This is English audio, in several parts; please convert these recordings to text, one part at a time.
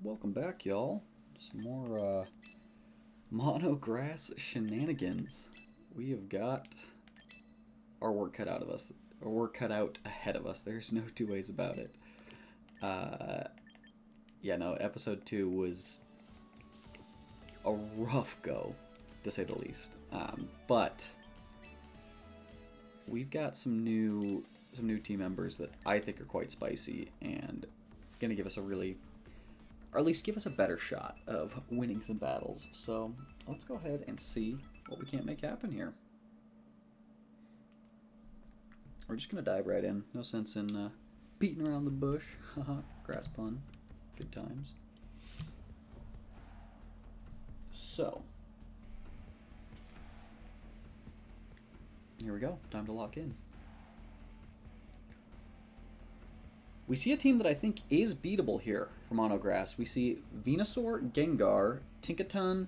Welcome back, y'all. Some more monograss shenanigans. We have got our work cut out of us. Our work cut out ahead of us. There's no two ways about it. Uh, yeah, no, episode 2 was a rough go, to say the least. But we've got some new team members that I think are quite spicy and gonna give us a really, or at least give us a better shot of winning some battles. So let's go ahead and see what we can't make happen here. We're just gonna dive right in. No sense in beating around the bush. Haha, grass pun. Good times. So here we go. Time to lock in. We see a team that I think is beatable here for Monograss. We see Venusaur, Gengar, Tinkaton,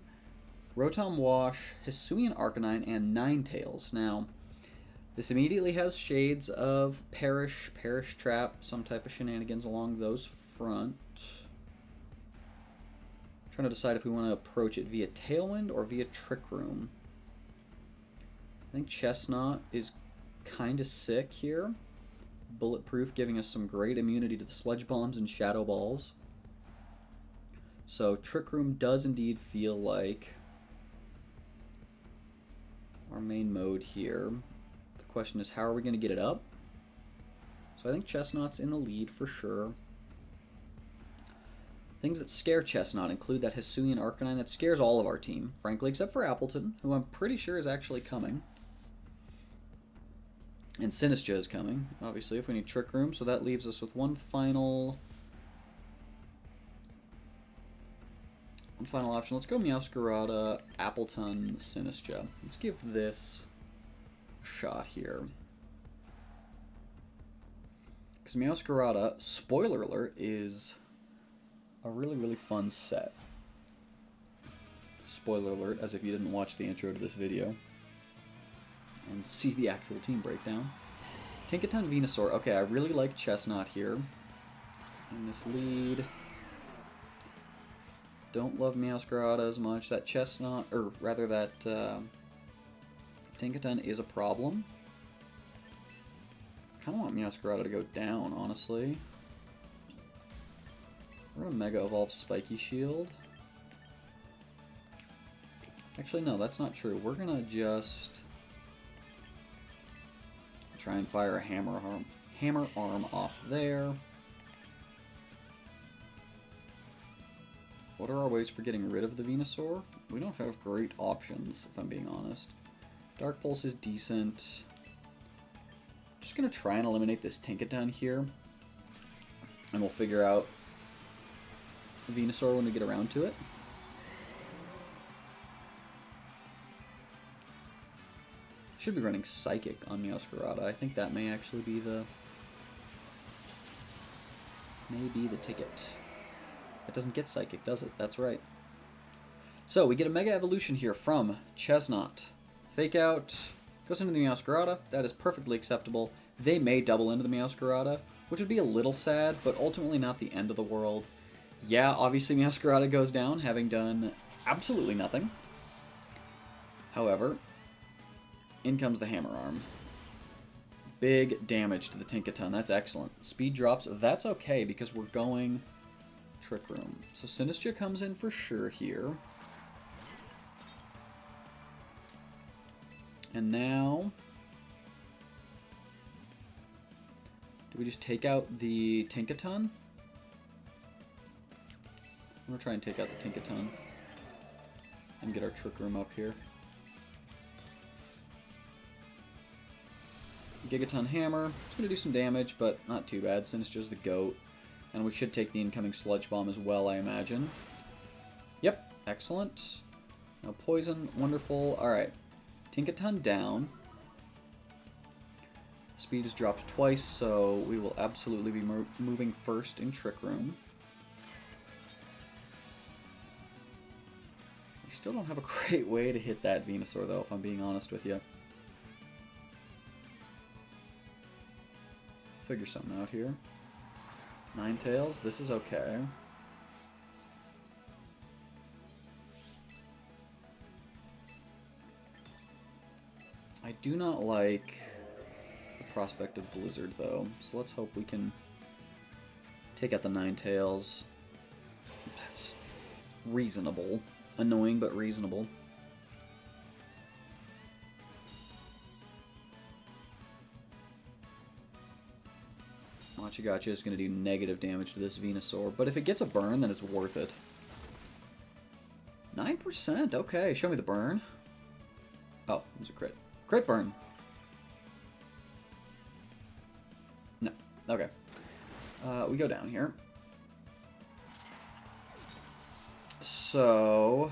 Rotom Wash, Hisuian Arcanine, and Ninetales. Now, this immediately has shades of Perish Trap, some type of shenanigans along those front. Trying to decide if we want to approach it via Tailwind or via Trick Room. I think Chestnut is kind of sick here. Bulletproof, giving us some great immunity to the Sludge Bombs and Shadow Balls. So Trick Room does indeed feel like our main mode here. The question is, how are we going to get it up? So I think Chestnut's in the lead for sure. Things that scare Chestnut include that Hisuian Arcanine that scares all of our team, frankly, except for Appleton, who I'm pretty sure is actually coming. And Sinistcha is coming, obviously, if we need Trick Room. So that leaves us with one final option. Let's go Meowscarada, Appleton, Sinistcha. Let's give this a shot here. Because Meowscarada, spoiler alert, is a really, really fun set. Spoiler alert, as if you didn't watch the intro to this video and see the actual team breakdown. Tinkaton, Venusaur. Okay, I really like Chestnut here in this lead. Don't love Meowscarada as much. That Chestnut, or rather that Tinkaton is a problem. Kind of want Meowscarada to go down, honestly. We're gonna Mega Evolve Spiky Shield. Actually, no, that's not true. We're gonna just try and fire a Hammer Arm off there. What are our ways for getting rid of the Venusaur? We don't have great options, if I'm being honest. Dark Pulse is decent. Just gonna try and eliminate this Tinkaton here, and we'll figure out Venusaur when we get around to it. Should be running Psychic on Meowscarada. I think that may actually be the ticket. It doesn't get Psychic, does it? That's right. So we get a Mega Evolution here from Chestnut. Fake Out goes into the Meowscarada. That is perfectly acceptable. They may double into the Meowscarada, which would be a little sad, but ultimately not the end of the world. Yeah, obviously Meowscarada goes down, having done absolutely nothing. However, in comes the Hammer Arm. Big damage to the Tinkaton. That's excellent. Speed drops. That's okay because we're going Trick Room. So Sinistcha comes in for sure here. And now, do we just take out the Tinkaton? I'm going to try and take out the Tinkaton and get our Trick Room up here. Gigaton Hammer. It's going to do some damage, but not too bad. Sinistcha's the GOAT. And we should take the incoming Sludge Bomb as well, I imagine. Yep, excellent. No poison, wonderful. Alright, Tinkaton down. Speed is dropped twice, so we will absolutely be moving first in Trick Room. We still don't have a great way to hit that Venusaur, though, if I'm being honest with you. Figure something out here. Ninetales, this is okay. I do not like the prospect of Blizzard, though. So let's hope we can take out the Ninetales. That's reasonable. Annoying, but reasonable. Machigacha is going to do negative damage to this Venusaur, but if it gets a burn, then it's worth it. 9%, okay, show me the burn. Oh, it was a crit. Crit burn! No, okay. We go down here. So...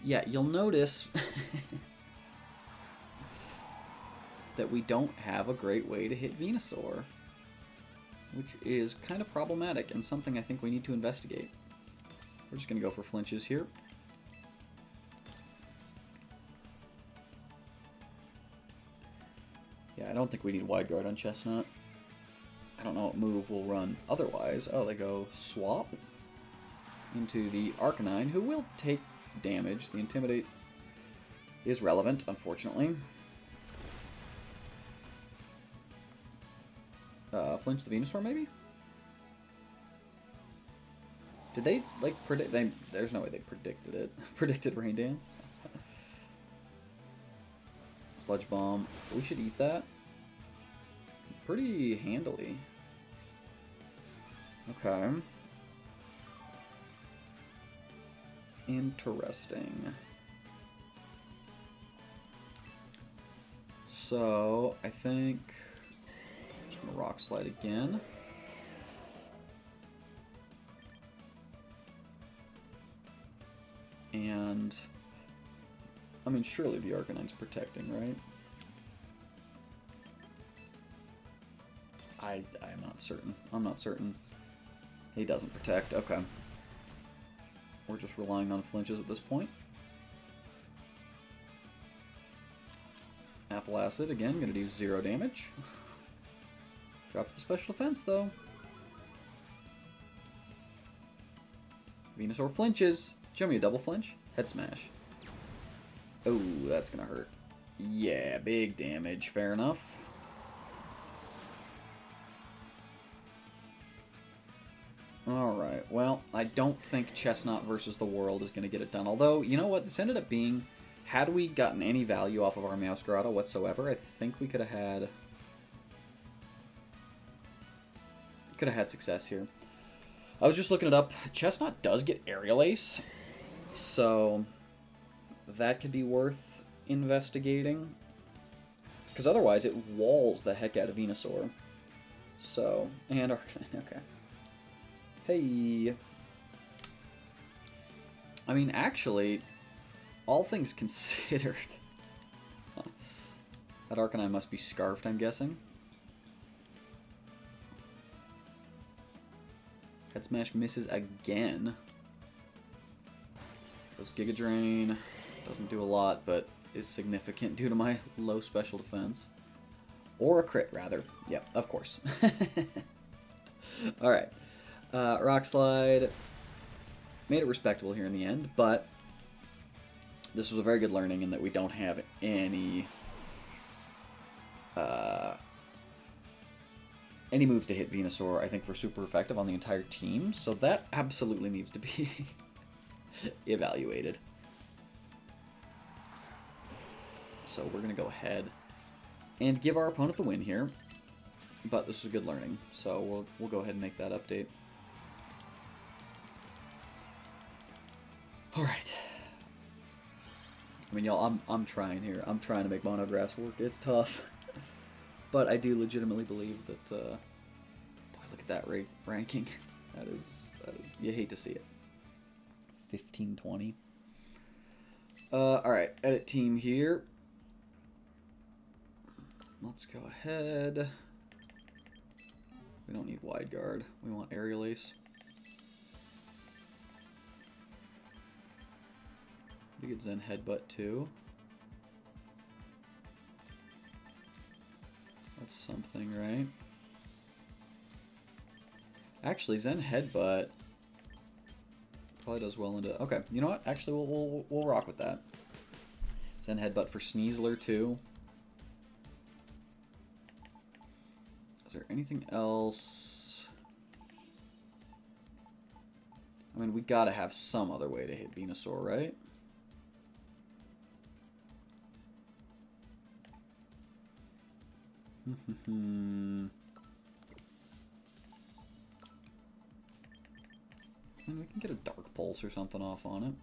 yeah, you'll notice... that we don't have a great way to hit Venusaur, which is kind of problematic and something I think we need to investigate. We're just going to go for flinches here. Yeah, I don't think we need Wide Guard on Chestnut. I don't know what move we'll run otherwise. Oh, they go swap into the Arcanine, who will take damage. The Intimidate is relevant, unfortunately. Flinch the Venusaur, maybe? Did they, like, predict... there's no way they predicted it. Predicted Rain Dance? Sludge Bomb. We should eat that. Pretty handily. Okay. Interesting. So, I think... Rock Slide again. And I mean, surely the Arcanine's protecting, right? I'm not certain. I'm not certain. He doesn't protect. Okay. We're just relying on flinches at this point. Apple Acid again, gonna do 0 damage. Drops the special defense, though. Venusaur flinches. Show me a double flinch. Head smash. Oh, that's gonna hurt. Yeah, big damage. Fair enough. Alright, well, I don't think Chestnut versus the World is gonna get it done. Although, you know what? This ended up being... had we gotten any value off of our Meowscarada whatsoever, I think we could have had... success here. I was just looking it up. Chestnut does get Aerial Ace, so that could be worth investigating. Because otherwise it walls the heck out of Venusaur. So, and Arcanine, okay. Hey. I mean, actually, all things considered, that Arcanine must be scarfed, I'm guessing. Head Smash misses again. Goes Giga Drain. Doesn't do a lot, but is significant due to my low special defense. Or a crit, rather. Yep, of course. Alright. Rock Slide. Made it respectable here in the end, but this was a very good learning in that we don't have any moves to hit Venusaur, I think, for super effective on the entire team, so that absolutely needs to be evaluated. So we're going to go ahead and give our opponent the win here, but this is a good learning, so we'll go ahead and make that update. Alright. I mean, y'all, I'm trying here. I'm trying to make Monograss work. It's tough. But I do legitimately believe that, boy, look at that ranking. That is, you hate to see it. 15-20. Alright, edit team here. Let's go ahead. We don't need Wide Guard. We want Aerial Ace. We get Zen Headbutt too. That's something, right? Actually, Zen Headbutt probably does well into... Okay, you know what? Actually, we'll rock with that. Zen Headbutt for Sneasler, too. Is there anything else? I mean, we gotta have some other way to hit Venusaur, right? And we can get a Dark Pulse or something off on it.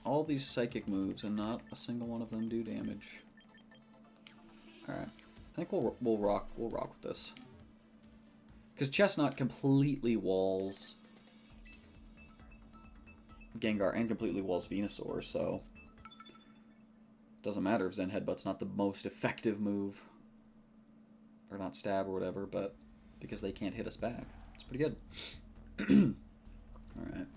All these psychic moves and not a single one of them do damage. Alright. I think we'll rock with this. Because Chestnut completely walls Gengar and completely walls Venusaur, so doesn't matter if Zen Headbutt's not the most effective move. Or not stab or whatever, but because they can't hit us back. It's pretty good. Alright.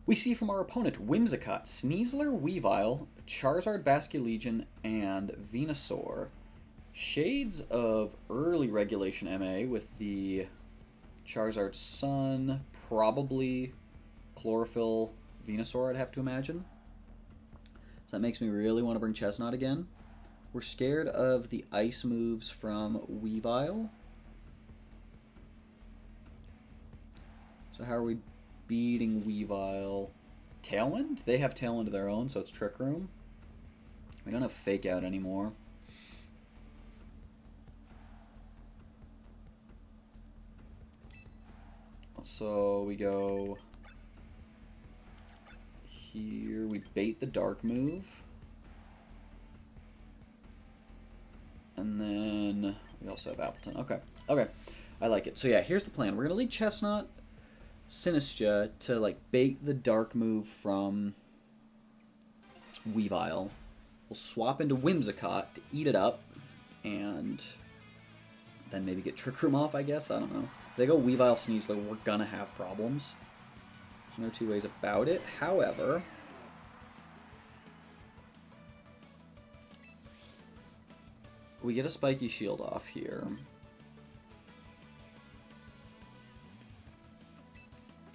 We see from our opponent Whimsicott, Sneasler, Weavile, Charizard, Basculegion, and Venusaur. Shades of early regulation MA with the Charizard Sun, probably Chlorophyll, Venusaur, I'd have to imagine. So that makes me really want to bring Chestnut again. We're scared of the ice moves from Weavile. So how are we beating Weavile? Tailwind? They have Tailwind of their own, so it's Trick Room. We don't have Fake Out anymore. So we go here. We bait the Dark move. And then we also have Appleton. Okay. Okay. I like it. So yeah, here's the plan. We're going to lead Chestnut, Sinistcha to like bait the Dark move from Weavile. We'll swap into Whimsicott to eat it up and then maybe get Trick Room off, I guess. I don't know. If they go Weavile, Sneasler, we're going to have problems. There's no two ways about it. However, we get a Spiky Shield off here.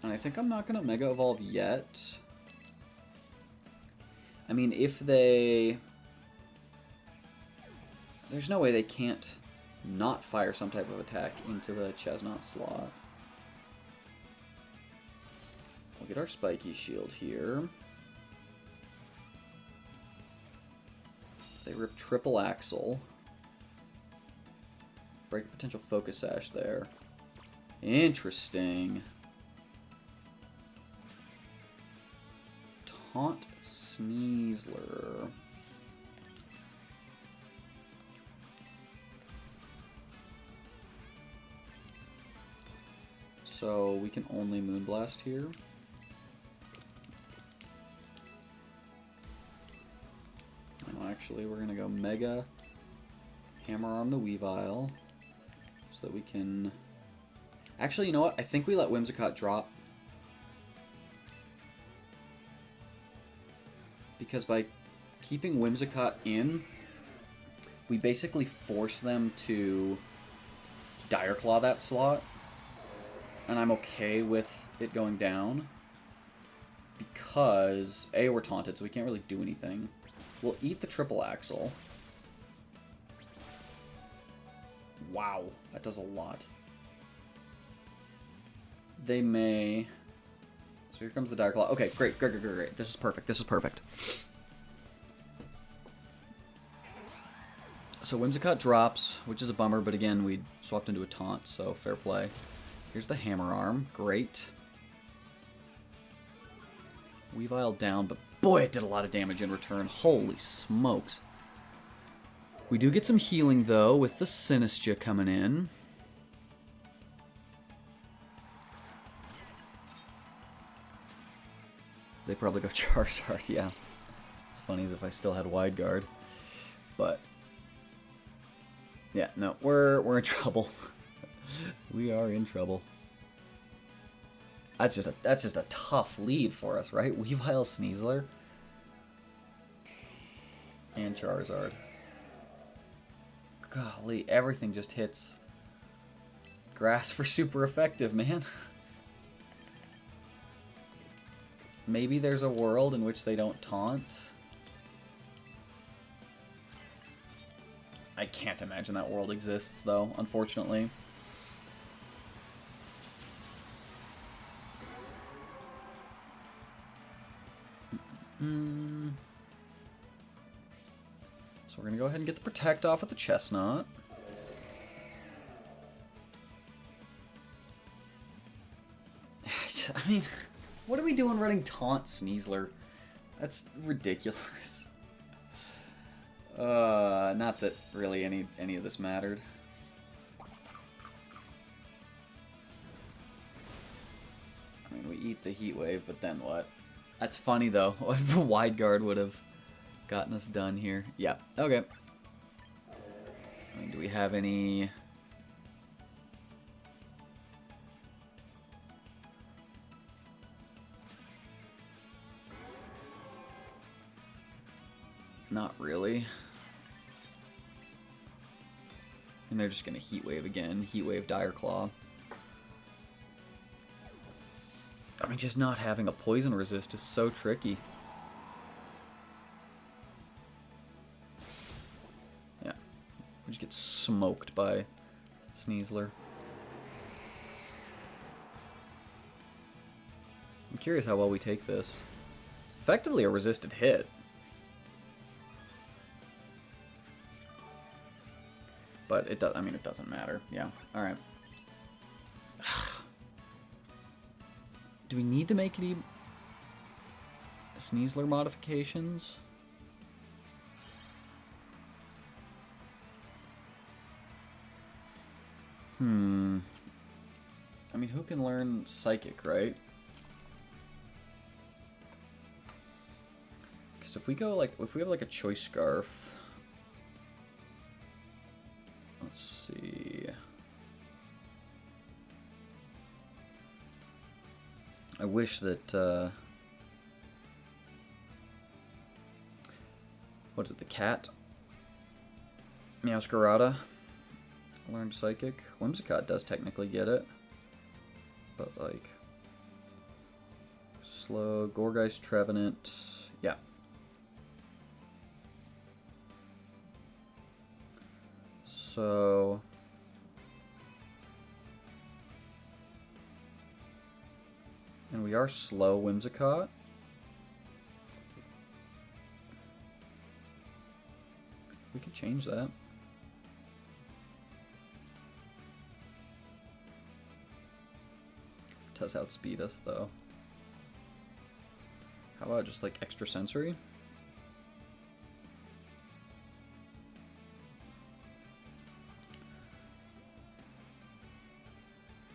And I think I'm not going to Mega Evolve yet. I mean, if they... There's no way they can't not fire some type of attack into the Chestnut slot. We'll get our Spiky Shield here. They rip Triple Axle. Break a potential Focus Sash there. Interesting. Taunt Sneasler. So we can only Moonblast here. No, actually, we're gonna go Mega Hammer Arm the Weavile so that we can... Actually, you know what? I think we let Whimsicott drop. Because by keeping Whimsicott in, we basically force them to Dire Claw that slot. And I'm okay with it going down. Because, A, we're taunted, so we can't really do anything. We'll eat the Triple Axle. Wow, that does a lot. They may... So here comes the Dire Claw. Okay, great. This is perfect. This is perfect. So Whimsicott drops, which is a bummer, but again, we swapped into a taunt, so fair play. Here's the Hammer Arm. Great. Weavile down, but boy, it did a lot of damage in return. Holy smokes. We do get some healing, though, with the Sinistcha coming in. They probably go Charizard, yeah. It's funny as if I still had Wide Guard. But yeah, no, we're in trouble. We are in trouble. That's just a tough lead for us, right? Weavile, Sneasler, and Charizard. Golly, everything just hits grass for super effective, man. Maybe there's a world in which they don't taunt. I can't imagine that world exists, though, unfortunately. So we're going to go ahead and get the Protect off with the Chestnut. I mean, what are we doing running Taunt Sneasler? That's ridiculous. Not that really any of this mattered. I mean, we eat the Heat Wave, but then what? That's funny, though. If a Wide Guard would have gotten us done here. Yeah, okay. I mean, do we have any... Not really. And they're just going to Heat Wave again. Heat Wave Dire Claw. I mean, just not having a poison resist is so tricky. Yeah. We just get smoked by Sneasler. I'm curious how well we take this. It's effectively a resisted hit. But it does. I mean, it doesn't matter. Yeah. All right. Do we need to make any Sneasler modifications? I mean, who can learn Psychic, right? Because if we go like, if we have like a Choice Scarf. Let's see. I wish that, what's it, the cat? Meowscarada learned Psychic. Whimsicott does technically get it. But, like, slow, Gourgeist, Trevenant, yeah. So... And we are slow Whimsicott. We could change that. Does outspeed us though. How about just like extra sensory?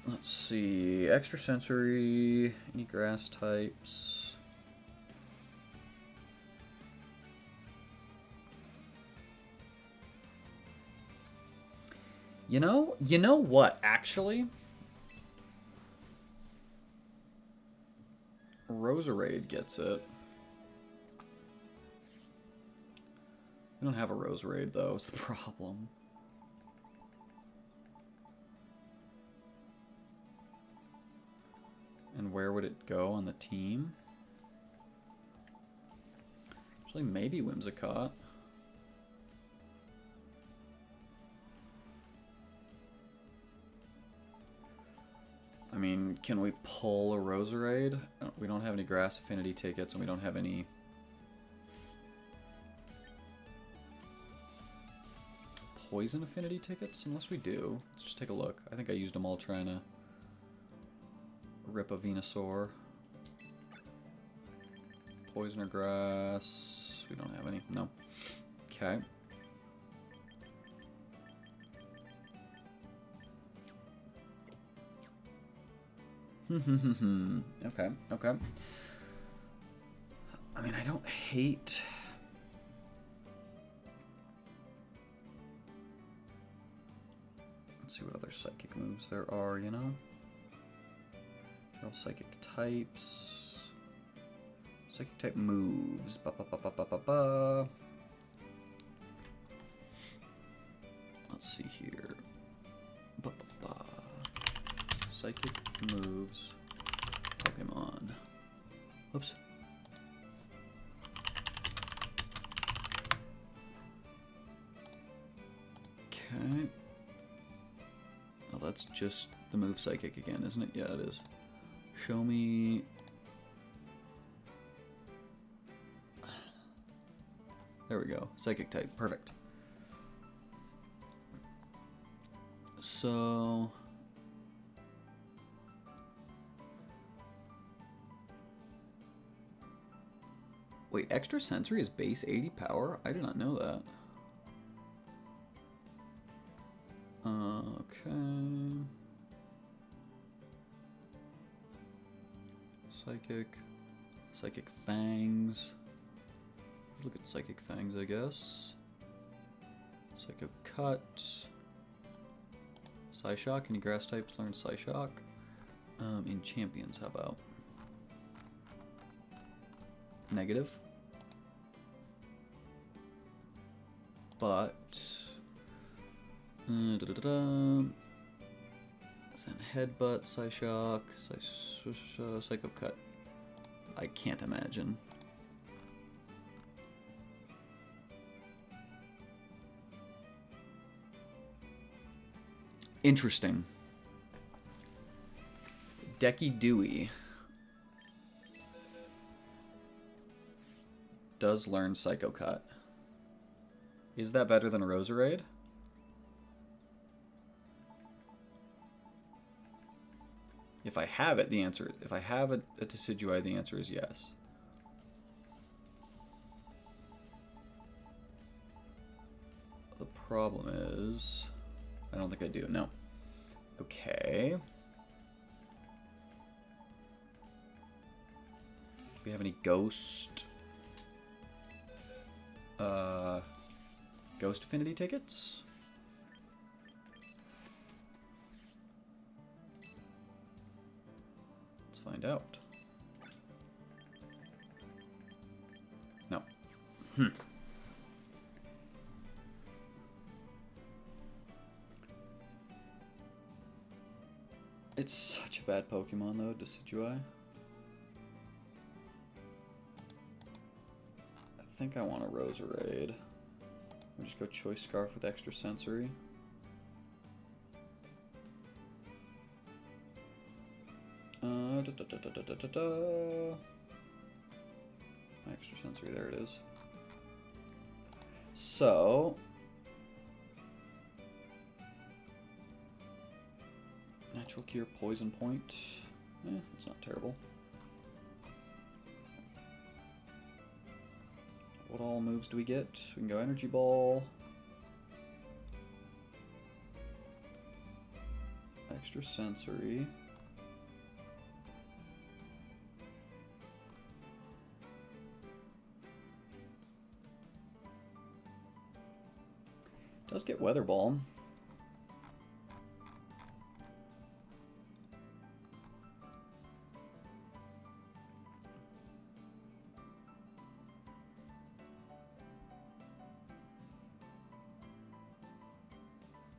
Let's see, extra sensory, any grass types. You know what, actually? Roserade gets it. We don't have a Roserade though, is the problem. And where would it go on the team? Actually, maybe Whimsicott. I mean, can we pull a Roserade? We don't have any Grass Affinity tickets, and we don't have any... Poison Affinity tickets? Unless we do. Let's just take a look. I think I used them all trying to... rip a Venusaur. Poison or Grass. We don't have any. No. Okay. Okay, okay. I mean, I don't hate... Let's see what other Psychic moves there are, you know? All Psychic types. Psychic type moves. Ba, ba, ba, ba, ba, ba, ba. Let's see here. Ba, ba, ba. Psychic moves. Pokemon. Whoops. Okay. Oh, that's just the move Psychic again, isn't it? Yeah, it is. Show me... There we go. Psychic type. Perfect. So... Wait, extra sensory is base 80 power? I did not know that. Okay. Psychic. Psychic Fangs. Look at Psychic Fangs, I guess. Psycho Cut. Psyshock. Any grass types learn Psyshock? In Champions, how about? Negative. But... Then Headbutt, Psyshock, Psycho Cut. I can't imagine. Interesting. Decky Dewey does learn Psycho Cut. Is that better than Roserade? If I have it, the answer... If I have a Decidueye, the answer is yes. The problem is... I don't think I do, no. Okay. Do we have any Ghost... Ghost Affinity tickets? Let's find out. No. It's such a bad Pokemon, though, Decidueye. I think I want a Roserade. I'll just go Choice Scarf with extra sensory. Extra sensory, there it is. So... Natural Cure, Poison Point. It's not terrible. What all moves do we get? We can go Energy Ball. Extra sensory. Does get Weather Ball.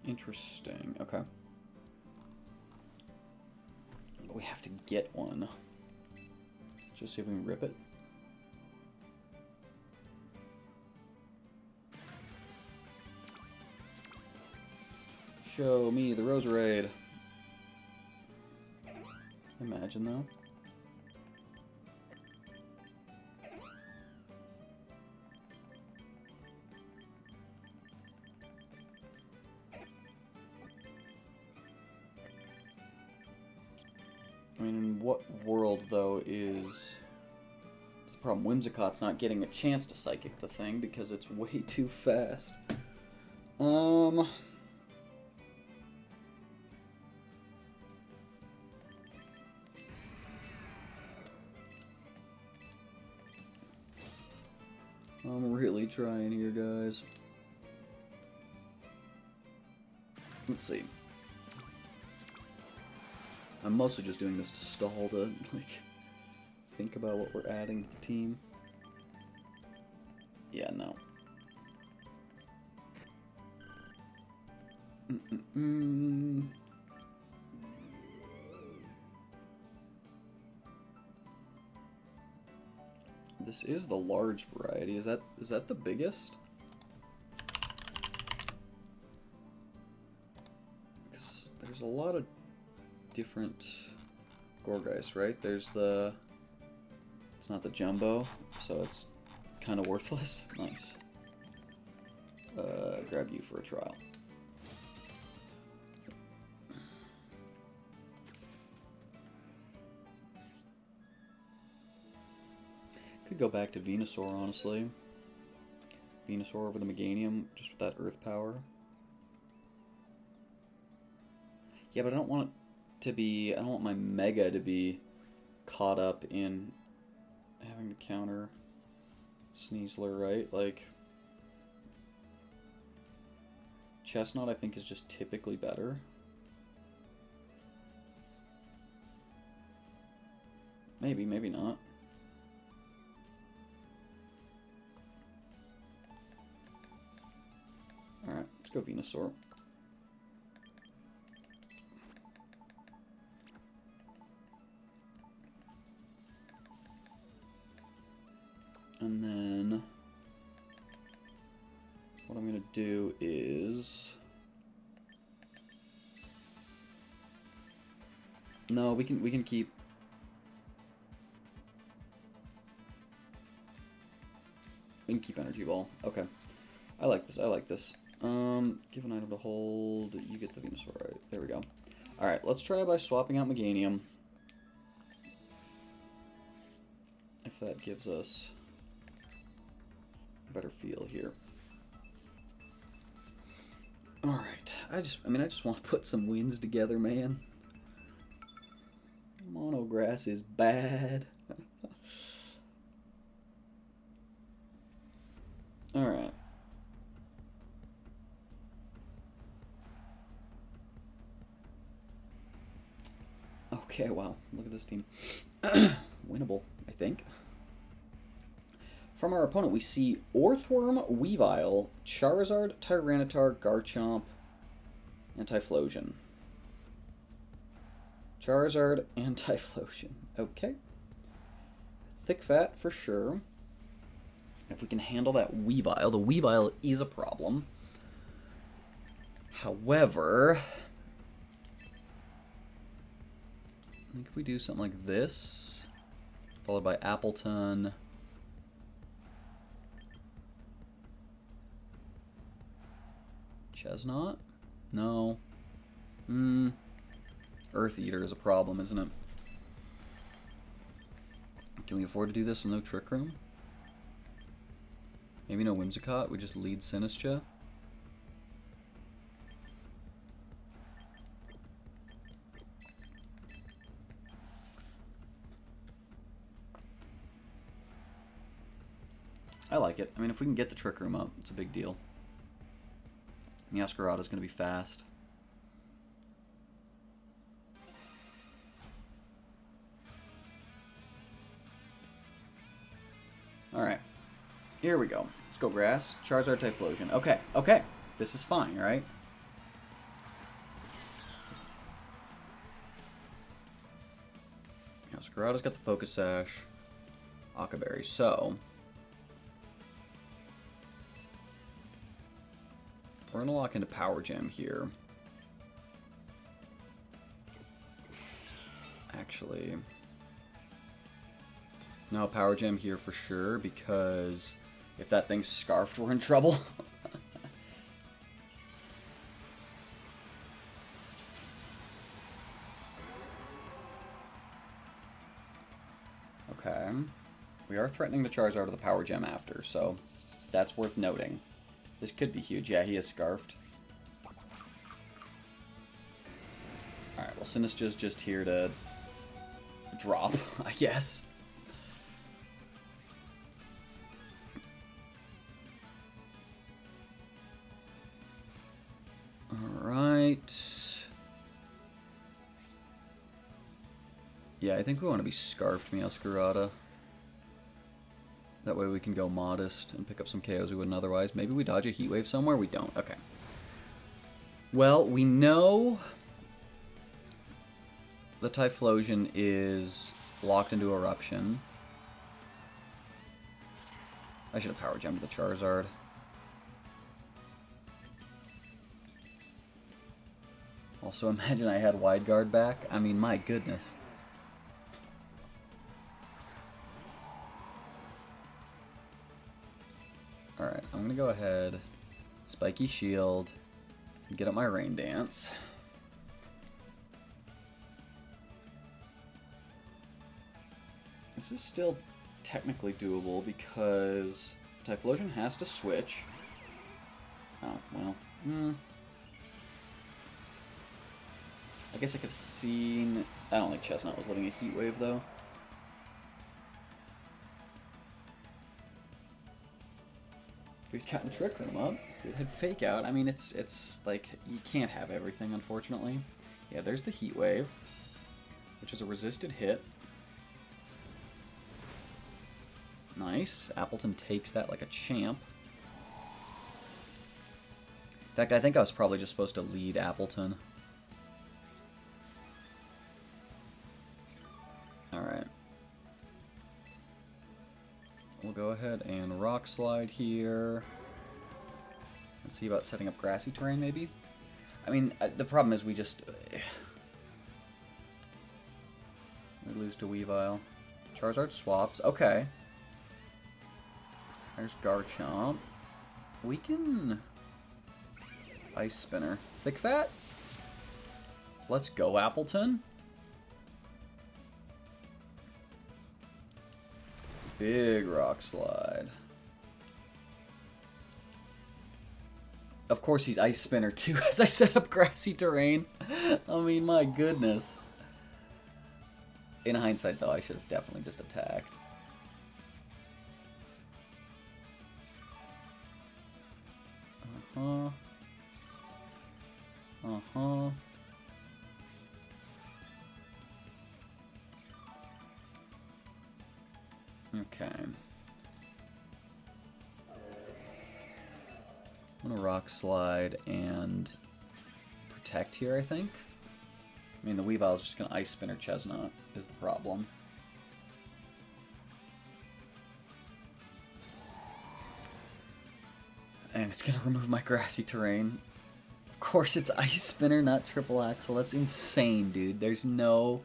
Interesting. Okay. We have to get one. Just see if we can rip it. Show me the Roserade. Imagine though. I mean, in what world, though, is... It's the problem. Whimsicott's not getting a chance to Psychic the thing because it's way too fast. I'm really trying here, guys. Let's see. I'm mostly just doing this to stall to, like, think about what we're adding to the team. Yeah, no. This is the large variety. Is that the biggest? there's a lot of different Gourgeist, right? There's the... It's not the Jumbo, so it's kind of worthless. Nice. Grab you for a trial. Could go back to Venusaur, honestly. Venusaur over the Meganium, just with that Earth power. Yeah, but I don't want it to be... I don't want my Mega to be caught up in having to counter Sneasler, right? Like... Chestnut, I think, is just typically better. Maybe, maybe not. Alright, let's go Venusaur. And then what I'm going to do is... No, we can keep... We can keep Energy Ball. Okay. I like this, I like this. Give an item to hold. You get the Venusaur, right? There we go. Alright, let's try by swapping out Meganium. If that gives us a better feel here. Alright, I just want to put some wins together, man. Monograss is bad. Alright. Okay, wow. Look at this team. Winnable, I think. From our opponent, we see Orthworm, Weavile, Charizard, Tyranitar, Garchomp, and Typhlosion. Charizard and Typhlosion. Okay. Thick Fat for sure. If we can handle that Weavile. The Weavile is a problem. However... I think if we do something like this, followed by Appleton... Chestnut? No. Earth Eater is a problem, isn't it? Can we afford to do this with no Trick Room? Maybe no Whimsicott, we just lead Sinistcha? I like it. I mean, if we can get the Trick Room up, it's a big deal. Meowscarada's going to be fast. Alright. Here we go. Let's go Grass. Charizard, Typhlosion. Okay, okay. This is fine, right? Meowscarada's got the Focus Sash. Akaberry. So... we're going to lock into Power Gem here. Actually... no, Power Gem here for sure, because if that thing's Scarfed, we're in trouble. Okay. We are threatening the Charizard with the Power Gem after, so that's worth noting. This could be huge. Yeah, he is Scarfed. Alright, well, Sinistcha's just here to drop, I guess. Alright. Yeah, I think we want to be Scarfed Meowscarada. That way we can go Modest and pick up some KOs we wouldn't otherwise. Maybe we dodge a Heat Wave somewhere? We don't. Okay. Well, we know the Typhlosion is locked into Eruption. I should have Power Gemmed the Charizard. Also, imagine I had wide guard back. I mean, my goodness. Alright, I'm going to go ahead, spiky shield, and get up my rain dance. This is still technically doable because Typhlosion has to switch. Oh, well. I guess I could have seen... I don't think Chestnut was letting a Heat Wave, though. If we'd gotten Trick Room up, if we'd had Fake Out, I mean, it's like, you can't have everything, unfortunately. Yeah, there's the Heat Wave, which is a resisted hit. Nice. Appleton takes that like a champ. In fact, I think I was probably just supposed to lead Appleton. Alright. We'll go ahead and Rock Slide here. Let's see about setting up grassy terrain, maybe? I mean, the problem is we just... we lose to Weavile. Charizard swaps. Okay. There's Garchomp. We can... Ice Spinner. Thick Fat? Let's go, Appleton. Big Rock Slide. Of course he's Ice Spinner too, as I set up grassy terrain. I mean, my goodness. In hindsight, though, I should have definitely just attacked. Uh-huh. Uh-huh. Okay. I'm gonna Rock Slide and protect here, I think. I mean, the Weavile's just gonna Ice Spinner Chestnut is the problem. And it's gonna remove my grassy terrain. Of course it's Ice Spinner, not Triple Axle. That's insane, dude. There's no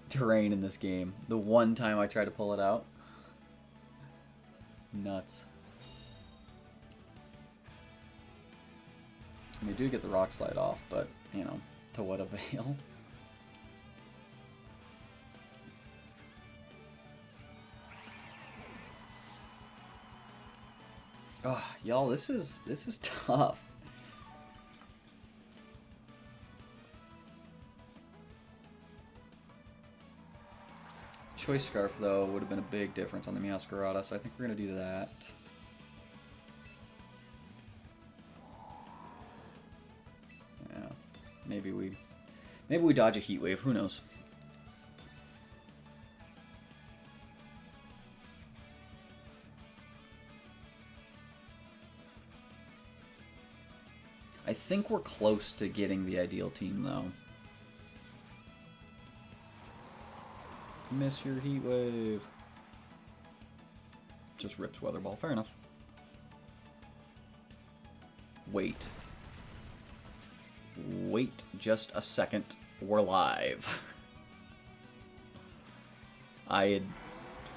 terrain in this game. The one time I try to pull it out. Nuts. And we do get the Rock Slide off, but, you know, to what avail? Oh, y'all, this is tough. Choice Scarf, though, would have been a big difference on the Meowscarada, so I think we're going to do that. Yeah, maybe we dodge a Heat Wave, who knows. I think we're close to getting the ideal team, though. Miss your Heat Wave. Just rips Weather Ball. Fair enough. Wait. Wait just a second. We're live. I had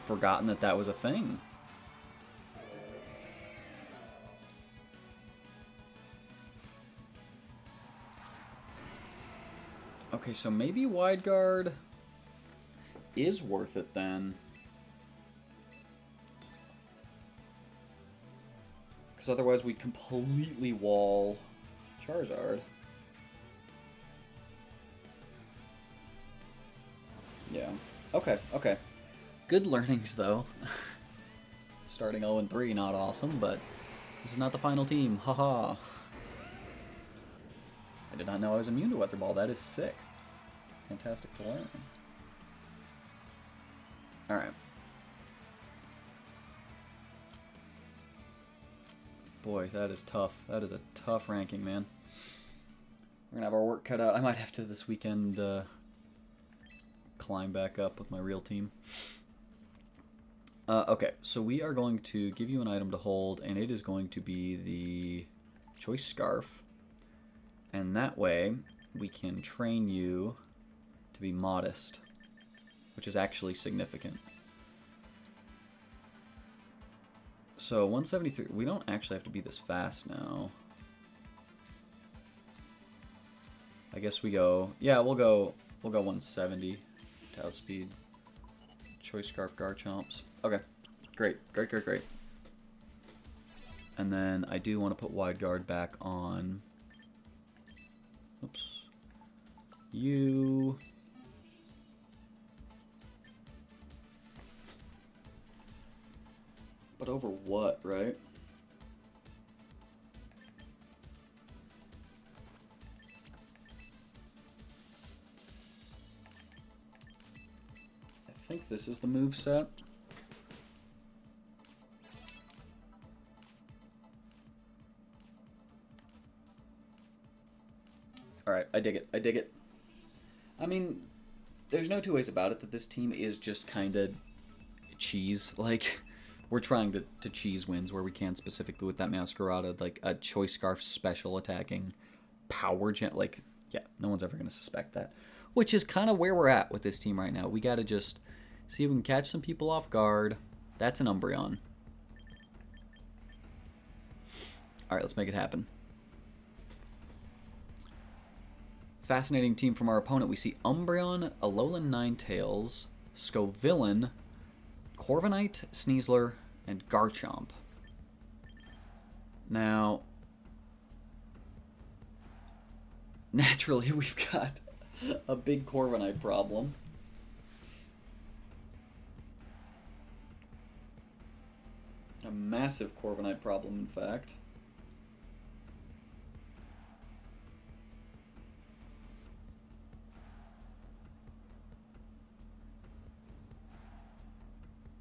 forgotten that that was a thing. Okay, so maybe Wide Guard is worth it then. Because otherwise we completely wall Charizard. Yeah. Okay, okay. Good learnings, though. Starting 0-3, not awesome, but this is not the final team. Haha. I did not know I was immune to Weather Ball. That is sick. Fantastic to learn. Alright. Boy, that is tough. That is a tough ranking, man. We're gonna have our work cut out. I might have to this weekend climb back up with my real team. Okay, so we are going to give you an item to hold, and it is going to be the Choice Scarf. And that way, we can train you to be modest, which is actually significant. So 173, we don't actually have to be this fast now. I guess we go, yeah, we'll go 170 to outspeed. Choice Scarf Garchomps. Okay, great. And then I do want to put Wide Guard back on. Oops. You. But over what, right? I think this is the move set. Alright, I dig it. I mean, there's no two ways about it that this team is just kind of cheese. Like, we're trying to cheese wins where we can, specifically with that Meowscarada, like a Choice Scarf special attacking power gen. Like, yeah, no one's ever going to suspect that. Which is kind of where we're at with this team right now. We got to just see if we can catch some people off guard. That's an Umbreon. Alright, let's make it happen. Fascinating team from our opponent. We see Umbreon, Alolan Ninetales, Scovillain, Corviknight, Sneasler, and Garchomp. Now, naturally, we've got a big Corviknight problem. A massive Corviknight problem, in fact.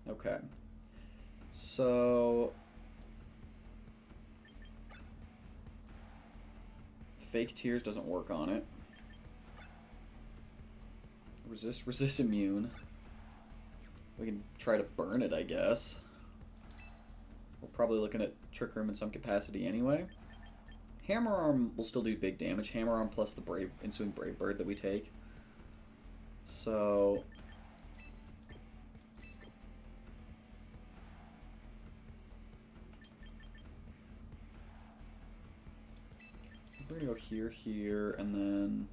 Okay. So Fake Tears doesn't work on it. Resist immune. We can try to burn it, I guess. We're probably looking at Trick Room in some capacity anyway. Hammer Arm will still do big damage. Hammer Arm plus the ensuing Brave Bird that we take. So we're gonna go here, and then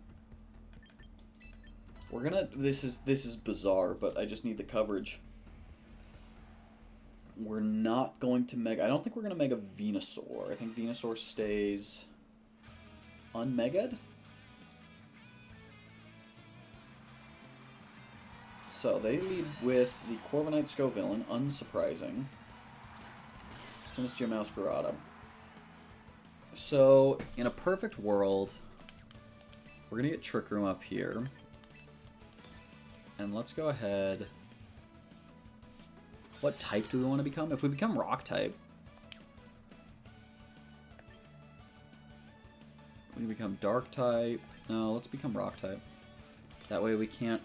we're gonna. This is bizarre, but I just need the coverage. We're not going to Mega. I don't think we're gonna Mega Venusaur. I think Venusaur stays unmega'd. So they lead with the Corviknight Scovillain, unsurprising. Sinistcha Meowscarada. So, in a perfect world, we're going to get Trick Room up here. And let's go ahead. What type do we want to become? If we become Rock type, we can become Dark type. No, let's become Rock type. That way we can't.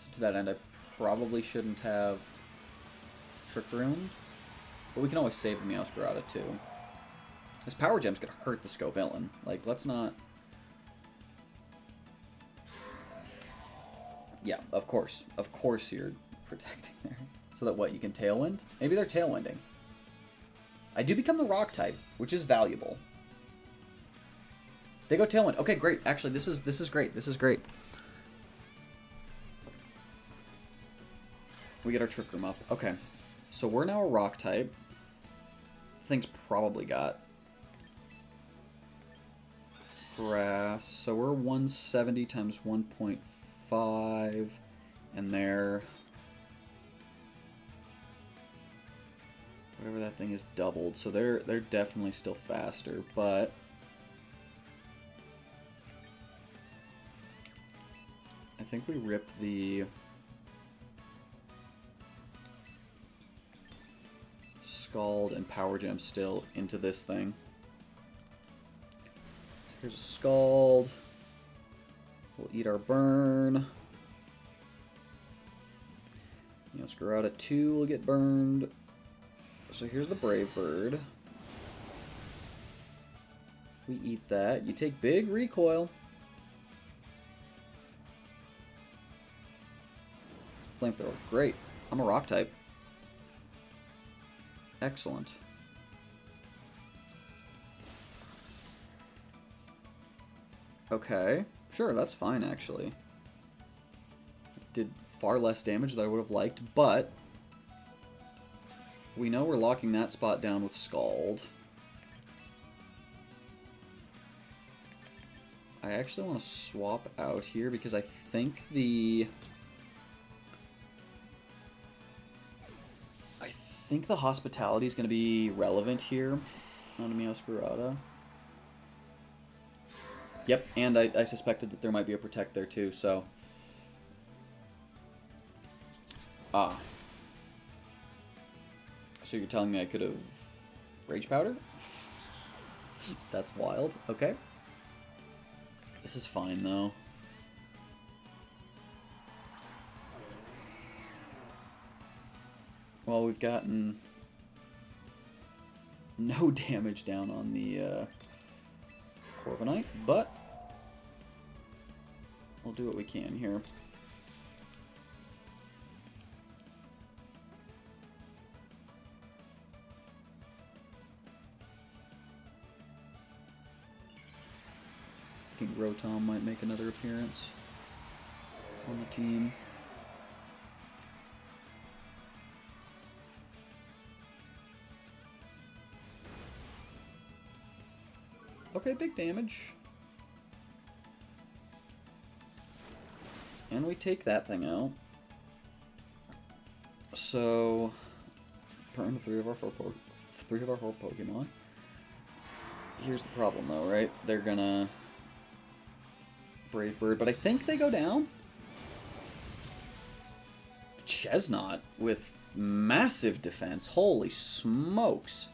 So to that end, I probably shouldn't have Trick Room. But we can always save the Meowscarada too. This Power Gem's gonna hurt the Scovillain. Like, let's not. Yeah, of course. Of course you're protecting there. So that what, you can Tailwind? Maybe they're Tailwinding. I do become the Rock type, which is valuable. They go Tailwind. Okay, great. Actually, this is great. This is great. We get our Trick Room up. Okay. So we're now a Rock type. Thing's probably got Grass. So we're 170 times 1.5, and they're whatever that thing is doubled. So they're definitely still faster, but I think we rip the Scald and Power Gem still into this thing. Here's a Scald. We'll eat our burn. Meowscarada 2 will get burned. So here's the Brave Bird. We eat that. You take big recoil. Flamethrower. Great. I'm a rock type. Excellent. Okay. Sure, that's fine, actually. Did far less damage than I would have liked, but we know we're locking that spot down with Scald. I actually want to swap out here because I think the hospitality is going to be relevant here on Meowscarada. Yep, and I suspected that there might be a Protect there too, so... Ah. So you're telling me I could have Rage Powder? That's wild. Okay. This is fine, though. Well, we've gotten no damage down on the Corviknight, but we'll do what we can here. I think Rotom might make another appearance on the team. Okay, big damage. And we take that thing out. So, burn three of our four Pokemon. Here's the problem though, right? They're gonna Brave Bird, but I think they go down. Chesnaught with massive defense. Holy smokes.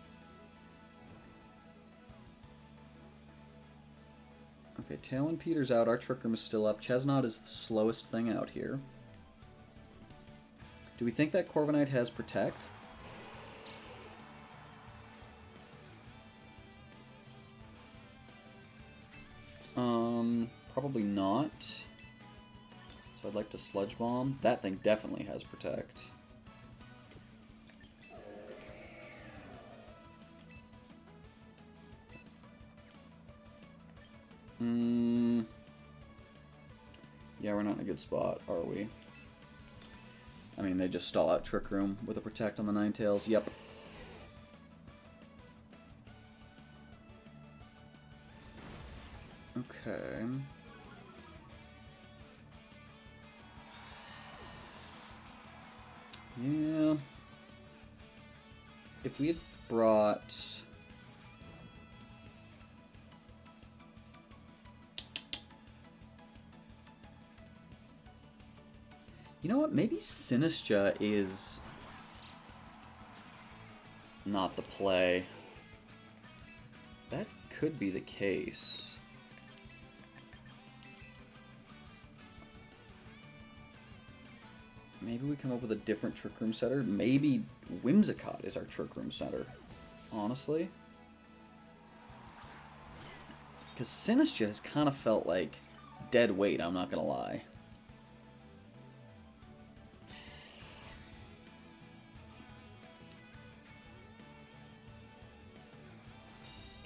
Okay, Tailwind Peter's out. Our Trick Room is still up. Chesnaught is the slowest thing out here. Do we think that Corviknight has Protect? Probably not. So I'd like to Sludge Bomb. That thing definitely has Protect. Yeah, we're not in a good spot, are we? I mean, they just stall out Trick Room with a Protect on the Ninetales. Yep. Okay. Yeah. If we had brought... You know what? Maybe Sinistcha is not the play. That could be the case. Maybe we come up with a different Trick Room setter. Maybe Whimsicott is our Trick Room setter. Honestly. Because Sinistcha has kind of felt like dead weight, I'm not going to lie.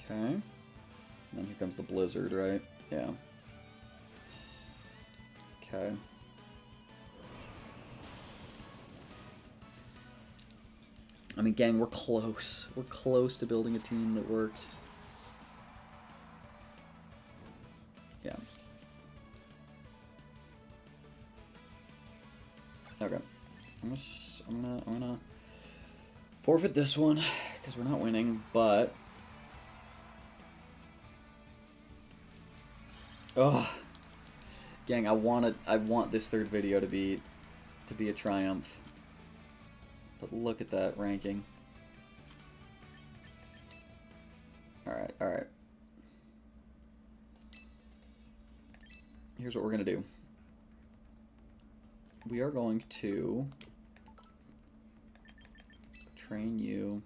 Okay. And then here comes the Blizzard, right? Yeah. Okay. I mean, gang, we're close. We're close to building a team that works. Yeah. Okay. I'm gonna forfeit this one because we're not winning, but oh, gang, I want this third video to be a triumph. But look at that ranking. Alright, alright. Here's what we're going to do. We are going to train you.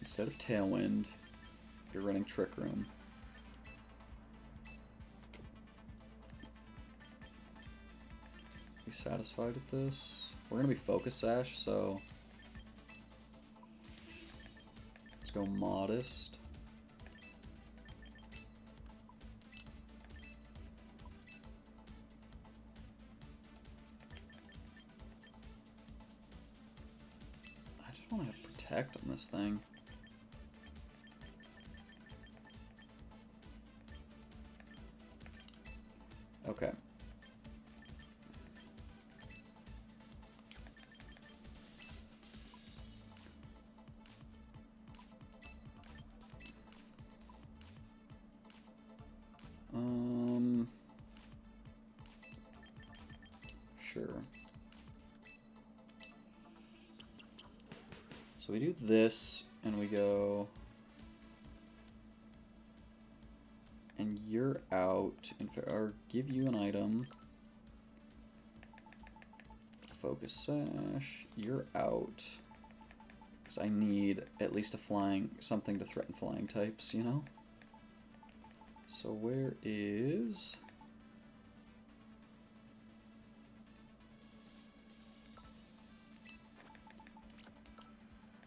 Instead of Tailwind, you're running Trick Room. We satisfied with this. We're gonna be Focus Sash, so let's go Modest. I just want to have Protect on this thing. Okay. Sure. So we do this, and we go, and you're out, or give you an item. Focus Sash, you're out. Because I need at least a flying, something to threaten flying types, you know? So where is...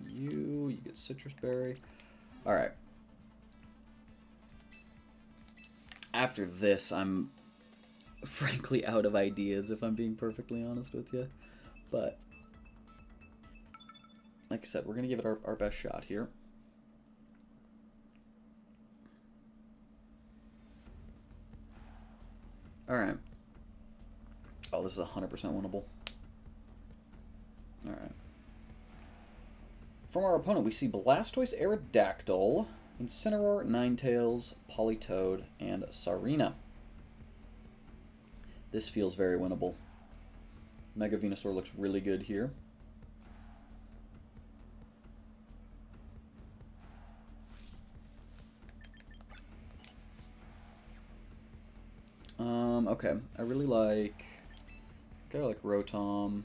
You get Citrus Berry. Alright. After this, I'm frankly out of ideas, if I'm being perfectly honest with you. But, like I said, we're going to give it our best shot here. Alright. Oh, this is 100% winnable. Alright. From our opponent, we see Blastoise, Aerodactyl, Incineroar, Ninetales, Politoed, and Sarina. This feels very winnable. Mega Venusaur looks really good here. Okay. I really like... I like Rotom.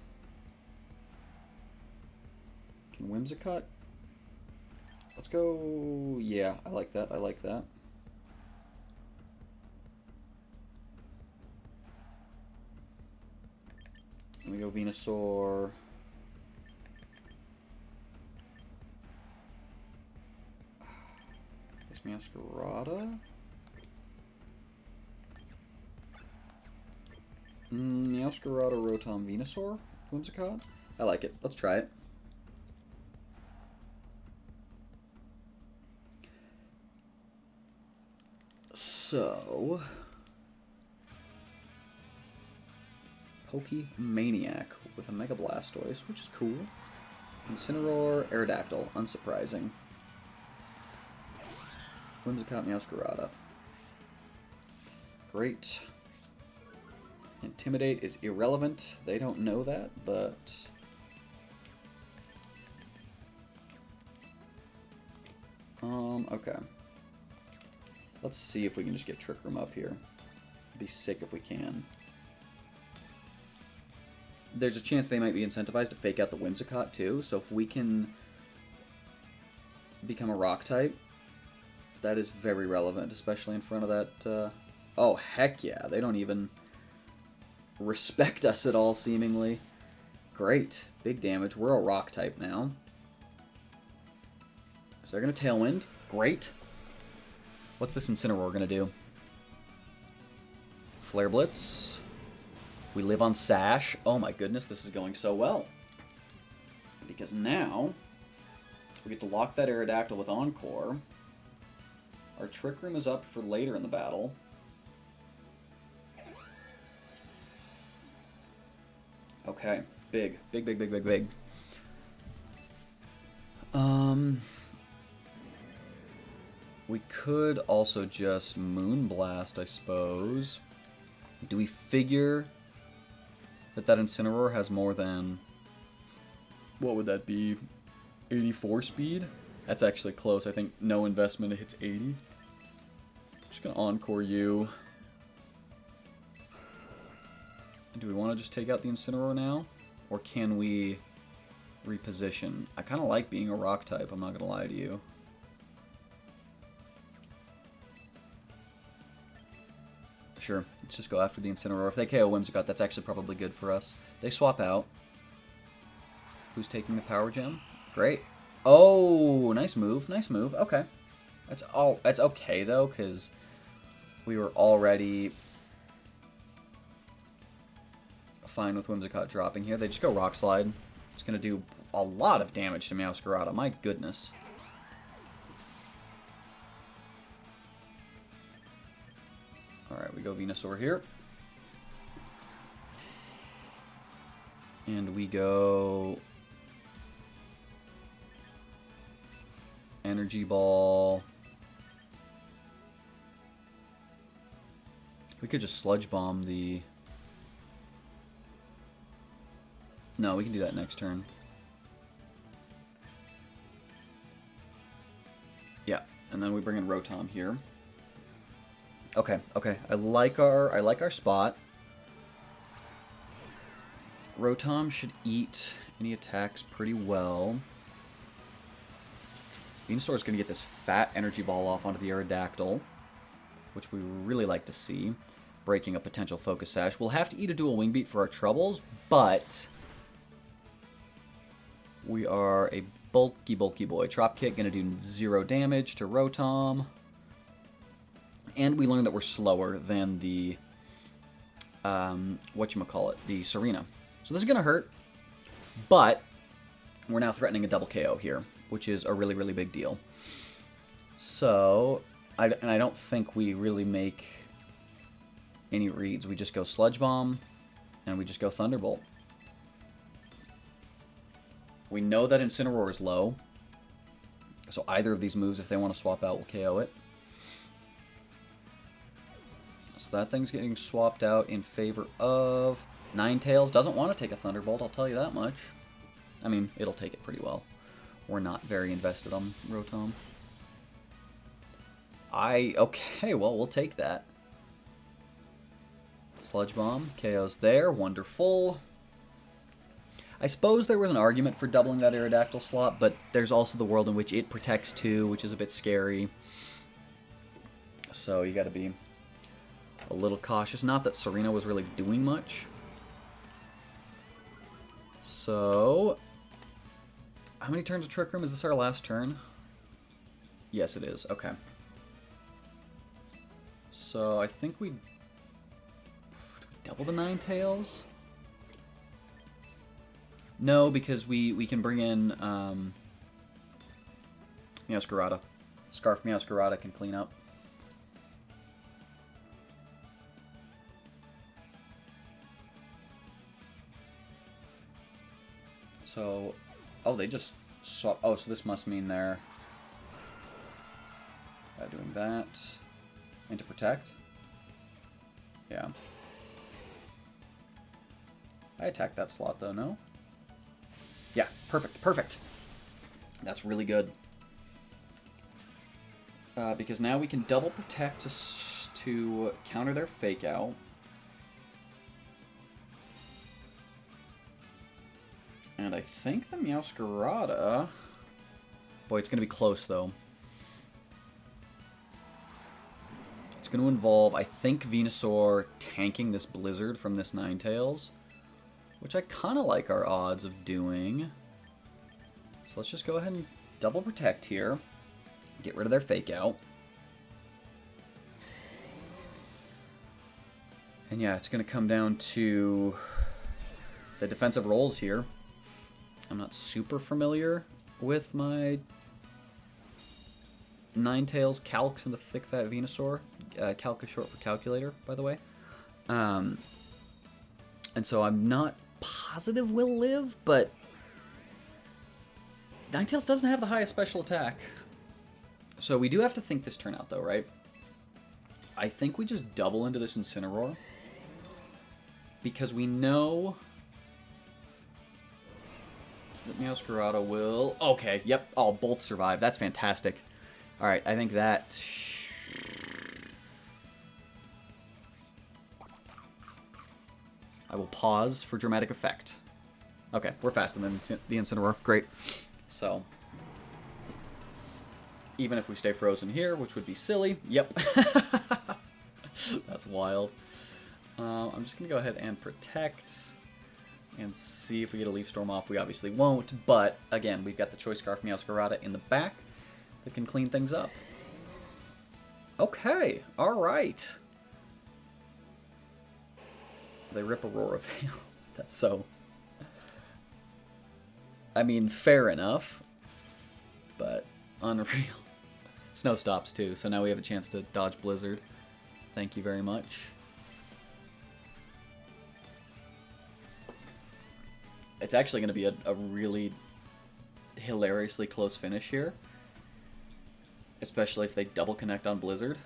Can Whimsicott? Let's go... Yeah, I like that. I like that. Let me go Venusaur. Is Meowscarada? Meowscarada, Rotom, Venusaur? Whimsicott? I like it. Let's try it. So... Pokemaniac with a Mega Blastoise, which is cool. Incineroar, Aerodactyl, unsurprising. Whimsicott, Meowscarada. Great. Intimidate is irrelevant. They don't know that, but... okay. Let's see if we can just get Trick Room up here. It'd be sick if we can. There's a chance they might be incentivized to fake out the Whimsicott too, so if we can become a Rock type, that is very relevant, especially in front of that... Oh, heck yeah. They don't even respect us at all, seemingly. Great. Big damage. We're a Rock type now. So they're going to Tailwind. Great. What's this Incineroar going to do? Flare Blitz. We live on Sash. Oh my goodness, this is going so well. Because now, we get to lock that Aerodactyl with Encore. Our Trick Room is up for later in the battle. Okay, big. Big, big, big, big, big. We could also just Moonblast, I suppose. Do we figure that Incineroar has more than... What would that be? 84 speed? That's actually close. I think no investment, it hits 80. Just gonna Encore you. Do we want to just take out the Incineroar now? Or can we reposition? I kind of like being a Rock type, I'm not gonna lie to you. Sure, let's just go after the Incineroar. If they KO Whimsicott, that's actually probably good for us. They swap out. Who's taking the Power Gem? Great. Oh, nice move. Nice move. Okay. That's okay, though, because we were already fine with Whimsicott dropping here. They just go Rock Slide. It's going to do a lot of damage to Meowscarada. My goodness. Alright, we go Venusaur here. And we go Energy Ball. We could just Sludge Bomb the... No, we can do that next turn. Yeah, and then we bring in Rotom here. Okay, okay. I like our spot. Rotom should eat any attacks pretty well. Venusaur is going to get this fat energy ball off onto the Aerodactyl, which we really like to see. Breaking a potential Focus Sash. We'll have to eat a dual Wing Beat for our troubles, but we are a bulky, bulky boy. Trop Kick going to do 0 damage to Rotom. And we learned that we're slower than the, the Serena. So this is going to hurt, but we're now threatening a double KO here, which is a really, really big deal. So, I don't think we really make any reads. We just go Sludge Bomb, and we just go Thunderbolt. We know that Incineroar is low, so either of these moves, if they want to swap out, will KO it. So that thing's getting swapped out in favor of Ninetales. Doesn't want to take a Thunderbolt, I'll tell you that much. I mean, it'll take it pretty well. We're not very invested on Rotom. Okay, well, we'll take that. Sludge Bomb, KO's there, wonderful. I suppose there was an argument for doubling that Aerodactyl slot, but there's also the world in which it protects too, which is a bit scary. So you gotta be a little cautious. Not that Serena was really doing much. So, how many turns of Trick Room? Is this our last turn? Yes, it is. Okay. So, I think we double the Ninetales? No, because we can bring in Meowscarada. Scarf Meowscarada can clean up. So, oh, they just swap. Oh, so this must mean they're doing that. And to protect? Yeah. I attacked that slot, though, no? Yeah, perfect, perfect. That's really good. Because now we can double protect to counter their Fake Out. And I think the Meowscarada... Boy, it's going to be close, though. It's going to involve, I think, Venusaur tanking this Blizzard from this Ninetales, which I kind of like our odds of doing. So let's just go ahead and double protect here. Get rid of their Fake Out. And yeah, it's going to come down to the defensive roles here. I'm not super familiar with my Ninetales, Calcs, and the Thick Fat Venusaur. Calc is short for calculator, by the way. And so I'm not positive we'll live, but Ninetales doesn't have the highest special attack. So we do have to think this turn out, though, right? I think we just double into this Incineroar, because we know that Meowscarada will... Okay, yep, oh, both survive. That's fantastic. Alright, I think that... I will pause for dramatic effect. Okay, we're faster than the Incineroar. Great. So, even if we stay frozen here, which would be silly, yep. That's wild. I'm just going to go ahead and protect and see if we get a Leaf Storm off. We obviously won't, but again, we've got the Choice Scarf Meowscarada in the back that can clean things up. Okay, alright. They rip Aurora Veil. That's so... I mean, fair enough, but unreal. Snow stops too, so now we have a chance to dodge Blizzard. Thank you very much. It's actually going to be a really hilariously close finish here. Especially if they double connect on Blizzard.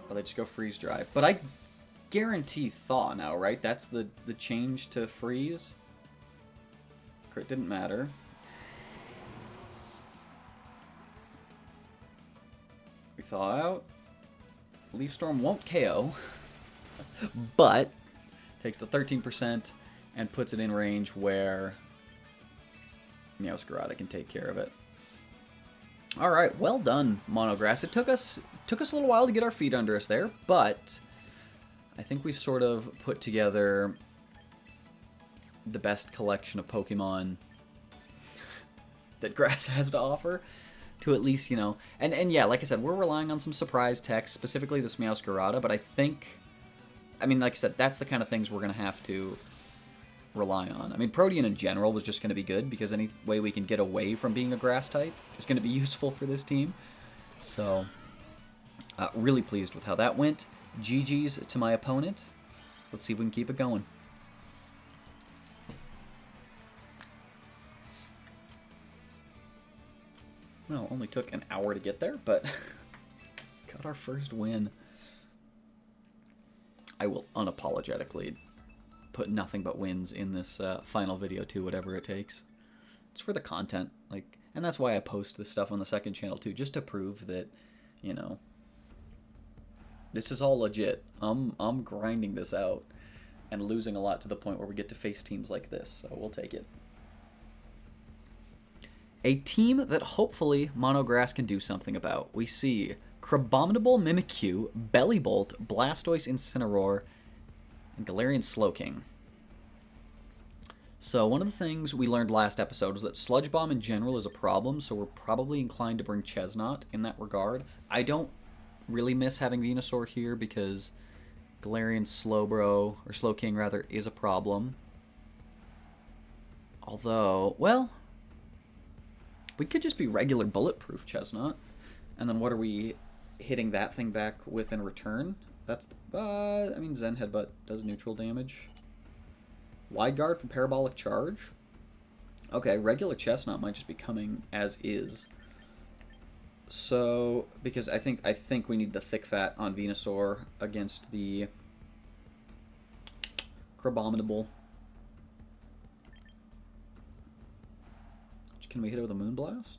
Or they just go Freeze Dry. But I guarantee Thaw now, right? That's the change to Freeze. Crit didn't matter. We Thaw out. Leaf Storm won't KO. But takes to 13% and puts it in range where Meowscarada can take care of it. Alright, well done, Monograss. It took us a little while to get our feet under us there, but I think we've sort of put together the best collection of Pokemon that Grass has to offer. To at least, you know... And yeah, like I said, we're relying on some surprise text, specifically this Meowscarada, but I think... I mean, like I said, that's the kind of things we're going to have to rely on. I mean, Protean in general was just going to be good, because any way we can get away from being a Grass type is going to be useful for this team. So, really pleased with how that went. GG's to my opponent. Let's see if we can keep it going. Well, only took an hour to get there, but got our first win. I will unapologetically put nothing but wins in this final video too, whatever it takes. It's for the content, like, and that's why I post this stuff on the second channel too, just to prove that, you know, this is all legit. I'm grinding this out and losing a lot to the point where we get to face teams like this, so we'll take it. A team that hopefully Monograss can do something about. We see Crabominable Mimikyu, Bellibolt, Blastoise Incineroar, and Galarian Slowking. So one of the things we learned last episode was that Sludge Bomb in general is a problem, so we're probably inclined to bring Chesnaught in that regard. I don't really miss having Venusaur here because Galarian Slowbro, or Slowking rather, is a problem. Although, well, we could just be regular bulletproof Chesnaught. And then what are we hitting that thing back with in return? That's, I mean, Zen Headbutt does neutral damage. Wide Guard for Parabolic Charge? Okay, regular Chestnut might just be coming as is. So, because I think we need the Thick Fat on Venusaur against the Crabominable. Can we hit it with a Moonblast?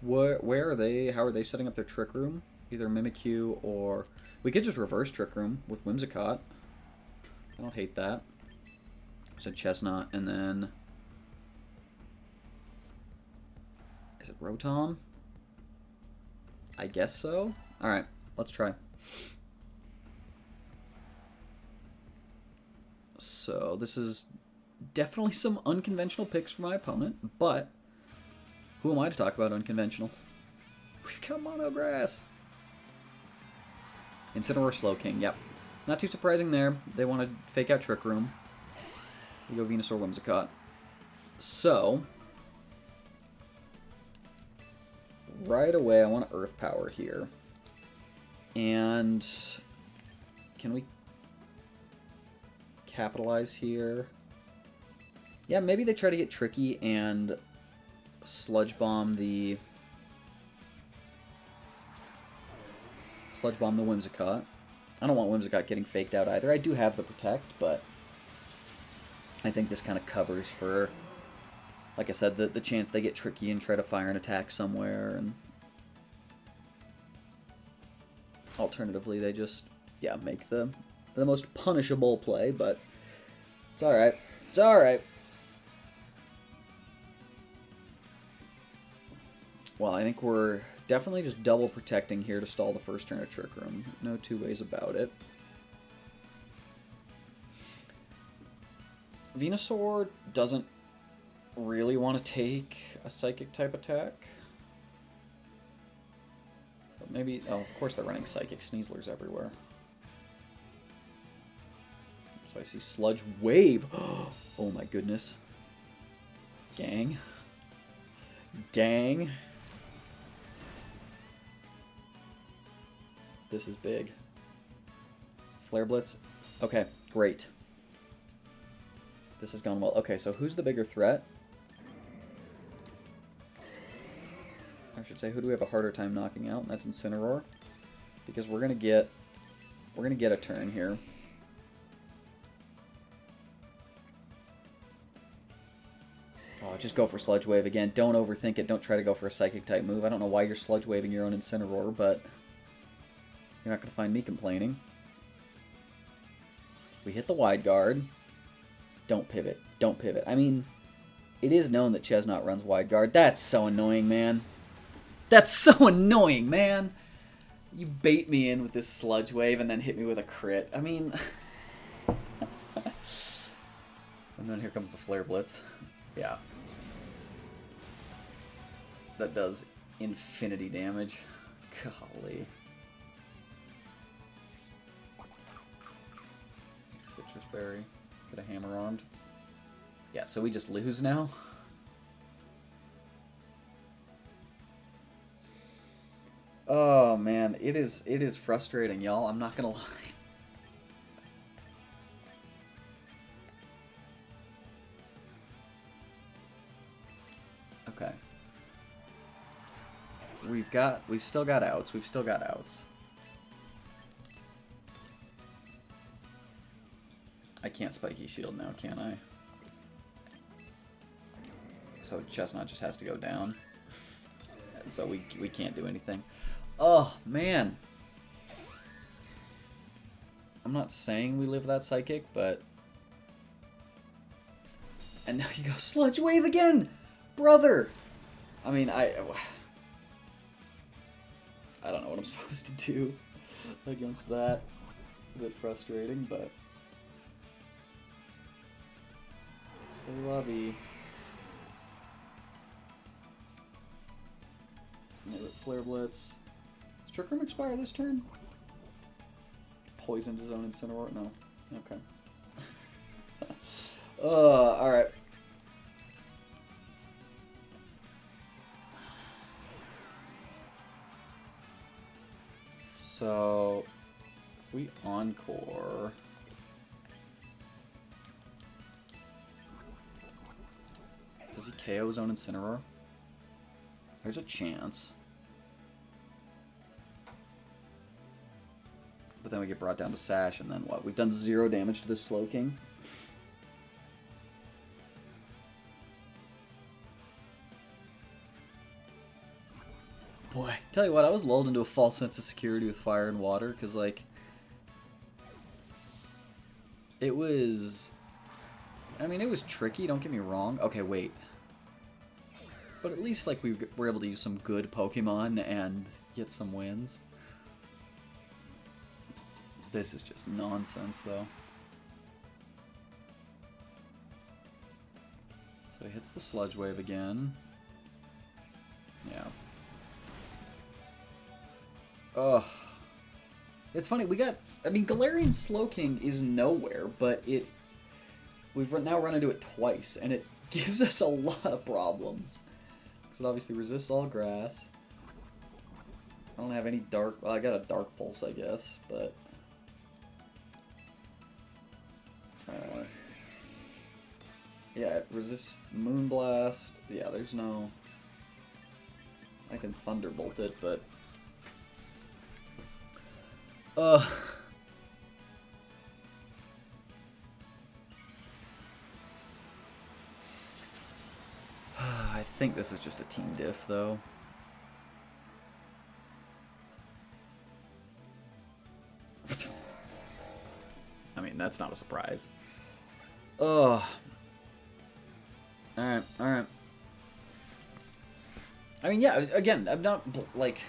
Where are they? How are they setting up their Trick Room? Either Mimikyu or... We could just reverse Trick Room with Whimsicott. I don't hate that. So Chestnut, and then... Is it Rotom? I guess so. Alright, let's try. So this is definitely some unconventional picks for my opponent, but who am I to talk about unconventional? We've got Monograss. Incineroar Slowking, yep. Not too surprising there. They want to fake out Trick Room. We go Venusaur Whimsicott. So, right away I want to Earth Power here. And can we capitalize here? Yeah, maybe they try to get tricky and Sludge Bomb the Whimsicott. I don't want Whimsicott getting faked out either. I do have the Protect, but I think this kind of covers for, like I said, the chance they get tricky and try to fire an attack somewhere, and alternatively they just, yeah, make the most punishable play, but it's alright. It's alright. Well, I think we're Definitely just double protecting here to stall the first turn of Trick Room. No two ways about it. Venusaur doesn't really want to take a Psychic type attack. But maybe... Oh, of course they're running Psychic. Sneaslers everywhere. So I see Sludge Wave. Oh my goodness. Gang. Gang. This is big. Flare Blitz. Okay, great. This has gone well. Okay, so who's the bigger threat? I should say, who do we have a harder time knocking out? And that's Incineroar. Because we're gonna get a turn here. Oh, just go for Sludge Wave again. Don't overthink it. Don't try to go for a Psychic type move. I don't know why you're Sludge Waving your own Incineroar, but you're not gonna find me complaining. We hit the wide guard. Don't pivot. Don't pivot. I mean, it is known that Chesnaught runs wide guard. That's so annoying, man. That's so annoying, man. You bait me in with this Sludge Wave and then hit me with a crit. I mean... And then here comes the Flare Blitz. Yeah. That does infinity damage. Golly. Citrus Berry. Could have Hammer Armed. Yeah, so we just lose now? Oh man, it is frustrating, y'all. I'm not gonna lie. Okay. We've still got outs. We've still got outs. I can't Spiky Shield now, can I? So Chesnaught just has to go down. And so we can't do anything. Oh, man. I'm not saying we live that Psychic, but... And now you go Sludge Wave again! Brother! I mean, I don't know what I'm supposed to do against that. It's a bit frustrating, but... Say lovey. Flare Blitz. Does Trick Room expire this turn? Poisoned his own Incineroar? No. Okay. Alright. So, if we Encore... Does he KO his own Incineroar? There's a chance. But then we get brought down to Sash, and then what? We've done 0 damage to this Slowking. Boy, tell you what, I was lulled into a false sense of security with Fire and Water, because, like, it was... I mean, it was tricky, don't get me wrong. Okay, wait. But at least, like, we were able to use some good Pokemon and get some wins. This is just nonsense, though. So he hits the Sludge Wave again. Yeah. Ugh. It's funny, we got... I mean, Galarian Slowking is nowhere, but we've now run into it twice, and it gives us a lot of problems. Because it obviously resists all grass. I don't have any dark... Well, I got a Dark Pulse, I guess, but... yeah, it resists Moonblast. Yeah, there's no... I can Thunderbolt it, but... I think this is just a team diff, though. I mean, that's not a surprise. Ugh. Alright, alright. I mean, yeah, again, I'm not, like,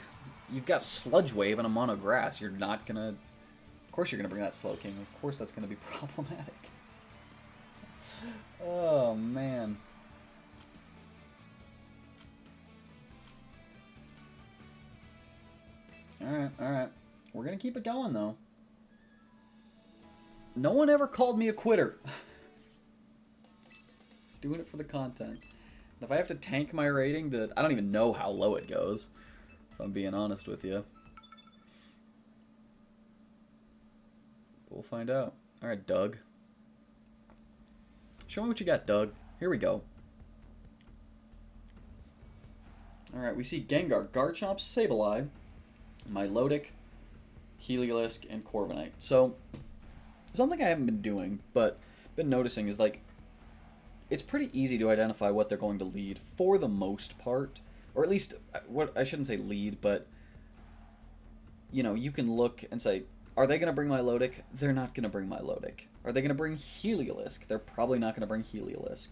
you've got Sludge Wave and a Mono Grass. You're not gonna... Of course you're gonna bring that Slowking. Of course that's gonna be problematic. Oh, man. Alright, alright. We're gonna keep it going, though. No one ever called me a quitter. Doing it for the content. If I have to tank my rating, I don't even know how low it goes, if I'm being honest with you. But we'll find out. Alright, Doug. Show me what you got, Doug. Here we go. Alright, we see Gengar, Garchomp, Sableye, Milotic, Heliolisk, and Corviknight. So, something I haven't been doing, but been noticing is, like, it's pretty easy to identify what they're going to lead for the most part. Or at least, what I shouldn't say lead, but, you know, you can look and say, are they going to bring Milotic? They're not going to bring Milotic. Are they going to bring Heliolisk? They're probably not going to bring Heliolisk.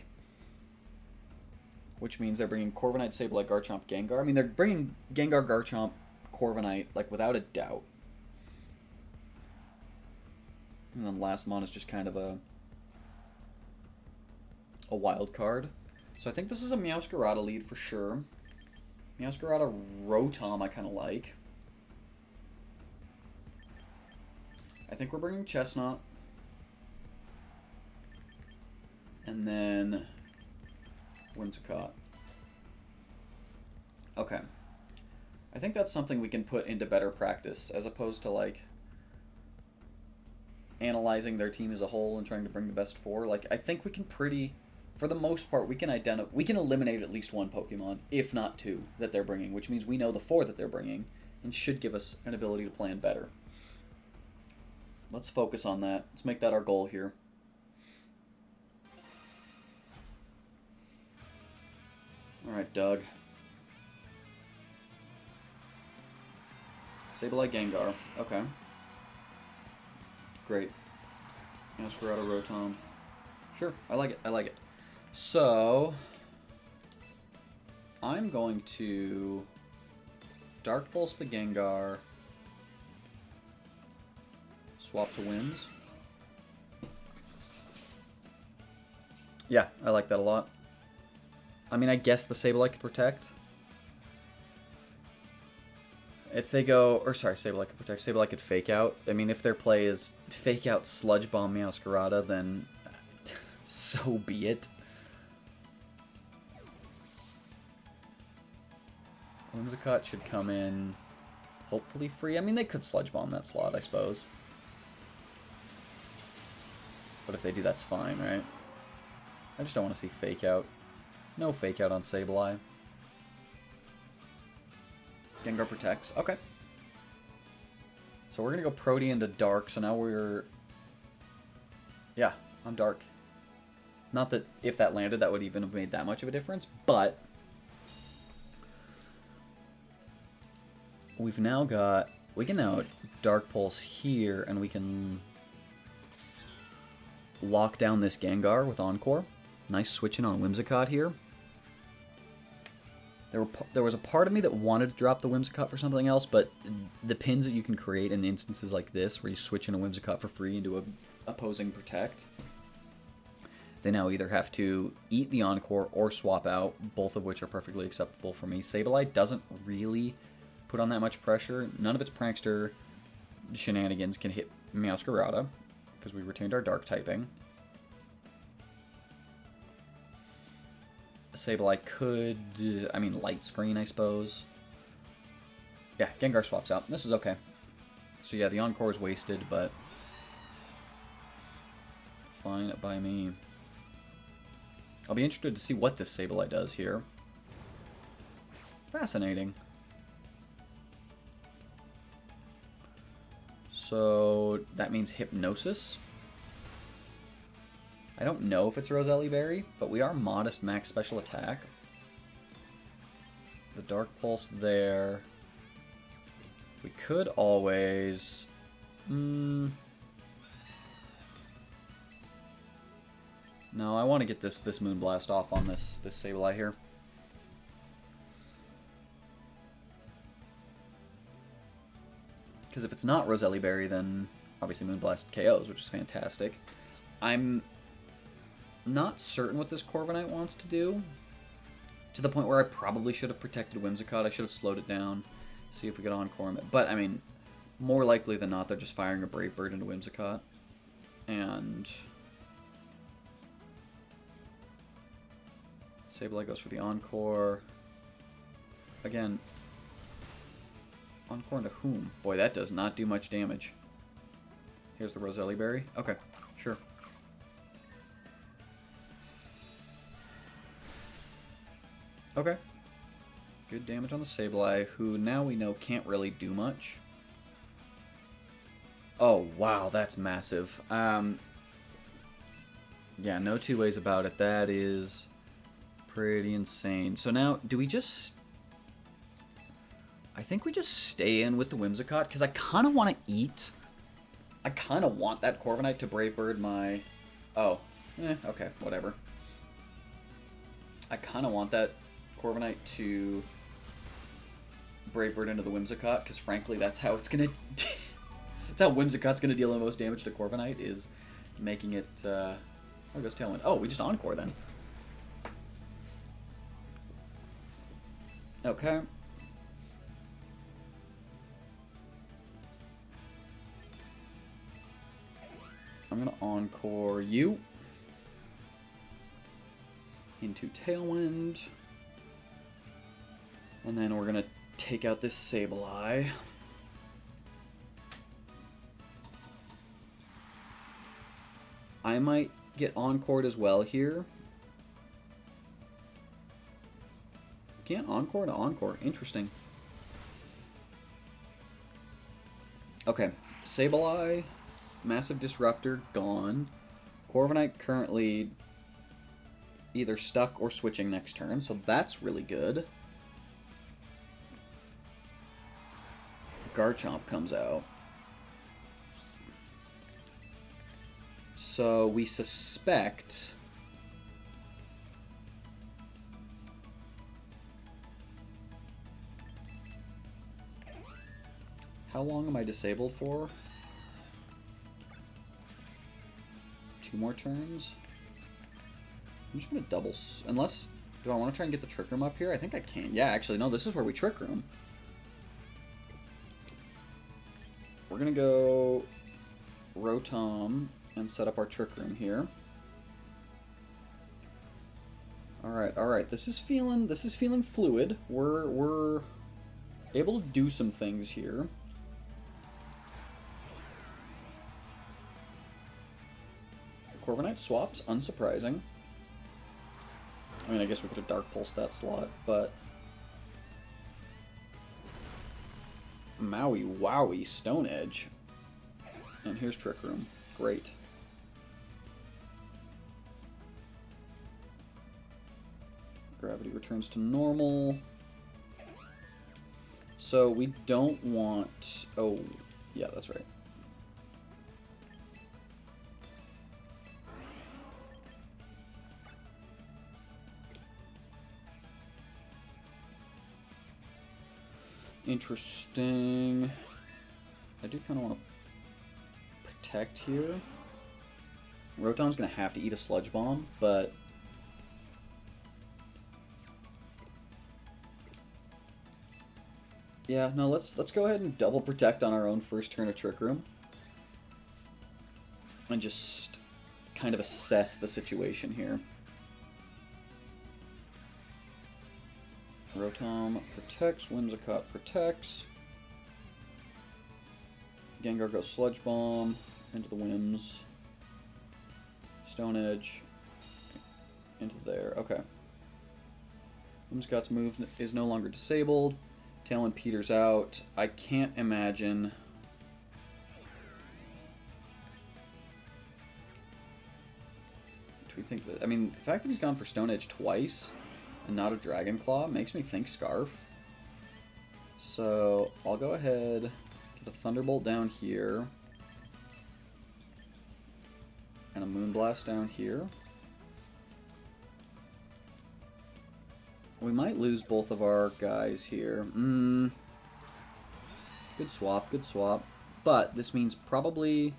Which means they're bringing Corviknight, Sableye, Garchomp, Gengar. I mean, they're bringing Gengar, Garchomp, Corviknight, like, without a doubt. And then last mon is just kind of a wild card. So I think this is a Meowscarada lead for sure. Meowscarada, Rotom I kind of like. I think we're bringing Chestnut. And then Whimsicott. Okay. I think that's something we can put into better practice, as opposed to, like, analyzing their team as a whole and trying to bring the best four. Like, I think we can for the most part, we can eliminate at least one Pokemon, if not two, that they're bringing, which means we know the four that they're bringing, and should give us an ability to plan better. Let's focus on that. Let's make that our goal here. Alright, Doug. Sableye, Gengar. Okay. Great. Meowscarada, Rotom. Sure, I like it. I like it. So, I'm going to Dark Pulse the Gengar, swap to Winds. Yeah, I like that a lot. I mean, I guess the Sableye could protect. If they go, or sorry, Sableye could protect. Sableye could fake out. I mean, if their play is fake out Sludge Bomb Meowscarada, then so be it. Whimsicott should come in hopefully free. I mean, they could Sludge Bomb that slot, I suppose. But if they do, that's fine, right? I just don't want to see fake out. No fake out on Sableye. Gengar protects. Okay. So we're going to go Protean to Dark. So now we're... Yeah, I'm Dark. Not that if that landed, that would even have made that much of a difference. But we've now got... We can now Dark Pulse here, and we can lock down this Gengar with Encore. Nice switching on Whimsicott here. There was a part of me that wanted to drop the Whimsicott for something else, but the pins that you can create in instances like this, where you switch in a Whimsicott for free into a opposing Protect, they now either have to eat the Encore or swap out, both of which are perfectly acceptable for me. Sableye doesn't really put on that much pressure. None of its Prankster shenanigans can hit Meowscarada, because we retained our Dark typing. Sableye could, I mean, Light Screen, I suppose. Yeah, Gengar swaps out. This is okay. So yeah, the Encore is wasted, but fine by me. I'll be interested to see what this Sableye does here. Fascinating. So that means Hypnosis. I don't know if it's Roselli Berry, but we are modest max special attack. The Dark Pulse there. We could always... No, I want to get this Moonblast off on this Sableye here. Because if it's not Roselli Berry, then obviously Moonblast KOs, which is fantastic. I'm not certain what this Corviknight wants to do, to the point where I probably should have protected Whimsicott. I should have slowed it down, see if we could Encore him. But, I mean, more likely than not, they're just firing a Brave Bird into Whimsicott. And Sableye goes for the Encore. Again, Encore into whom? Boy, that does not do much damage. Here's the Roselli Berry. Okay, sure. Okay. Good damage on the Sableye, who now we know can't really do much. Oh, wow, that's massive. Yeah, no two ways about it. That is pretty insane. So now, do we just... I think we just stay in with the Whimsicott, because I kind of want to eat. I kind of want that Corviknight to Brave Bird my... Oh. Okay, whatever. I kind of want that Corviknight to Brave Bird into the Whimsicott, because frankly, that's how it's going to... that's how Whimsicott's going to deal the most damage to Corviknight, is making it... Oh, it goes Tailwind. Oh, we just Encore then. Okay. I'm going to Encore you into Tailwind. And then we're going to take out this Sableye. I might get Encored as well here. Can't Encore to Encore. Interesting. Okay. Sableye, Massive Disruptor, gone. Corviknight currently either stuck or switching next turn, so that's really good. Garchomp comes out. So we suspect... How long am I disabled for? 2 more turns? I'm just going to double... Unless... Do I want to try and get the Trick Room up here? I think I can. Yeah, actually, no, this is where we Trick Room. We're going to go Rotom and set up our Trick Room here. Alright. This is feeling fluid. We're able to do some things here. Corviknight swaps, unsurprising. I mean, I guess we could have Dark Pulsed that slot, but... Maui Wowie Stone Edge. And here's Trick Room. Great. Gravity returns to normal. So we don't want... Oh, yeah, that's right. Interesting. I do kind of want to protect here. Rotom's going to have to eat a Sludge Bomb, but... Yeah, no, let's go ahead and double protect on our own first turn of Trick Room. And just kind of assess the situation here. Rotom protects, Whimsicott protects. Gengar goes Sludge Bomb into the Whims. Stone Edge into there. Okay. Whimsicott's move is no longer disabled. Tailwind peters out. I can't imagine... Do we think that... I mean, the fact that he's gone for Stone Edge twice and not a Dragon Claw makes me think Scarf. So I'll go ahead, get a Thunderbolt down here, and a Moonblast down here. We might lose both of our guys here. Good Good swap, good swap. But this means probably...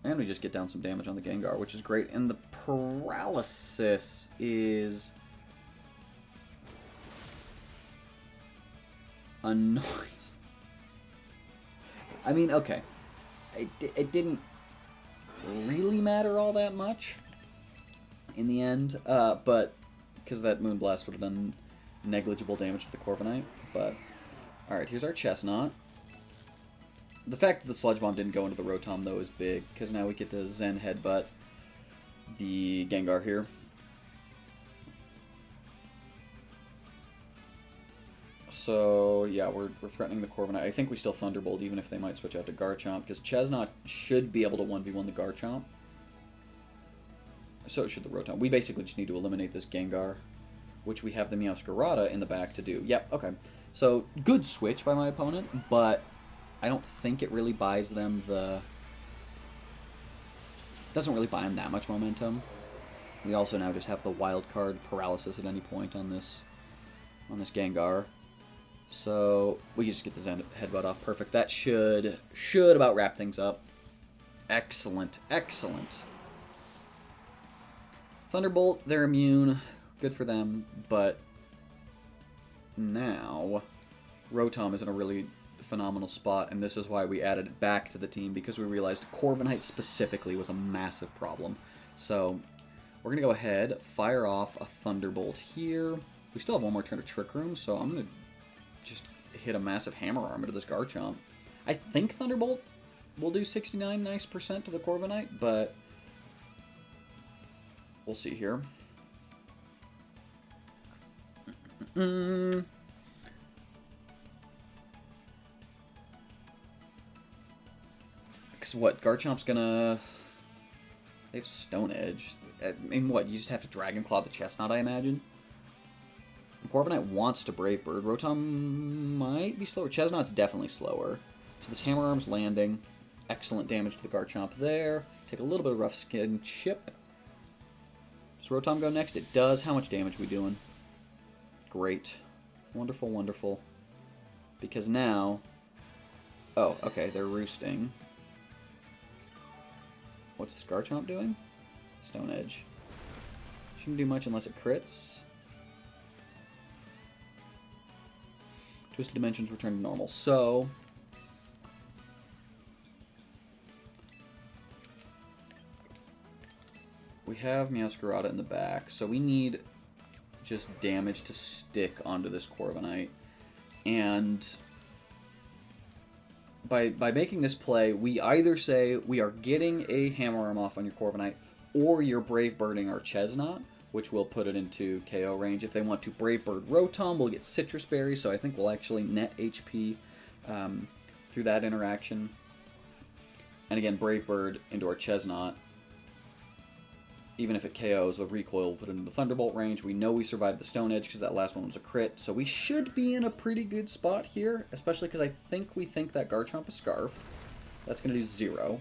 And we just get down some damage on the Gengar, which is great. And the paralysis is... annoying. I mean, okay. It didn't really matter all that much in the end, but because that Moonblast would have done negligible damage to the Corviknight. But, alright, here's our Chestnut. The fact that the Sludge Bomb didn't go into the Rotom, though, is big, because now we get to Zen Headbutt the Gengar here. So, yeah, we're threatening the Corviknight. I think we still Thunderbolt, even if they might switch out to Garchomp, because Chestnut should be able to 1v1 the Garchomp. So should the Rotom. We basically just need to eliminate this Gengar, which we have the Meowscarada in the back to do. Yep, okay. So, good switch by my opponent, but I don't think it really buys them the... Doesn't really buy them that much momentum. We also now just have the wild card paralysis at any point on this Gengar. So, we just get the Zen Headbutt off. Perfect. That should about wrap things up. Excellent, excellent. Thunderbolt, they're immune. Good for them, but now Rotom is in a really phenomenal spot, and this is why we added it back to the team, because we realized Corviknight specifically was a massive problem. So we're going to go ahead, fire off a Thunderbolt here. We still have one more turn of Trick Room, so I'm going to just hit a massive Hammer Arm into this Garchomp. I think Thunderbolt will do 69 nice % to the Corviknight, but we'll see here. Because what, Garchomp's gonna... They have Stone Edge. I mean, what, you just have to Dragon Claw the Chestnut, I imagine? Corviknight wants to Brave Bird. Rotom might be slower. Chestnut's definitely slower. So this Hammer Arm's landing. Excellent damage to the Garchomp there. Take a little bit of Rough Skin Chip. Does Rotom go next? It does. How much damage we doing? Great. Wonderful, wonderful. Because now... Oh, okay, they're roosting. What's this Garchomp doing? Stone Edge. Shouldn't do much unless it crits. Twisted Dimensions return to normal. So... we have Meowscarada in the back, so we need just damage to stick onto this Corviknight. And by making this play, we either say we are getting a Hammer Arm off on your Corviknight, or you're Brave Birding our Chestnut, which will put it into KO range. If they want to Brave Bird Rotom, we'll get Citrus Berry, so I think we'll actually net HP through that interaction. And again, Brave Bird into our Chestnut. Even if it KOs, the recoil will put it into Thunderbolt range. We know we survived the Stone Edge because that last one was a crit. So we should be in a pretty good spot here, especially because we think that Garchomp is Scarf. That's going to do 0.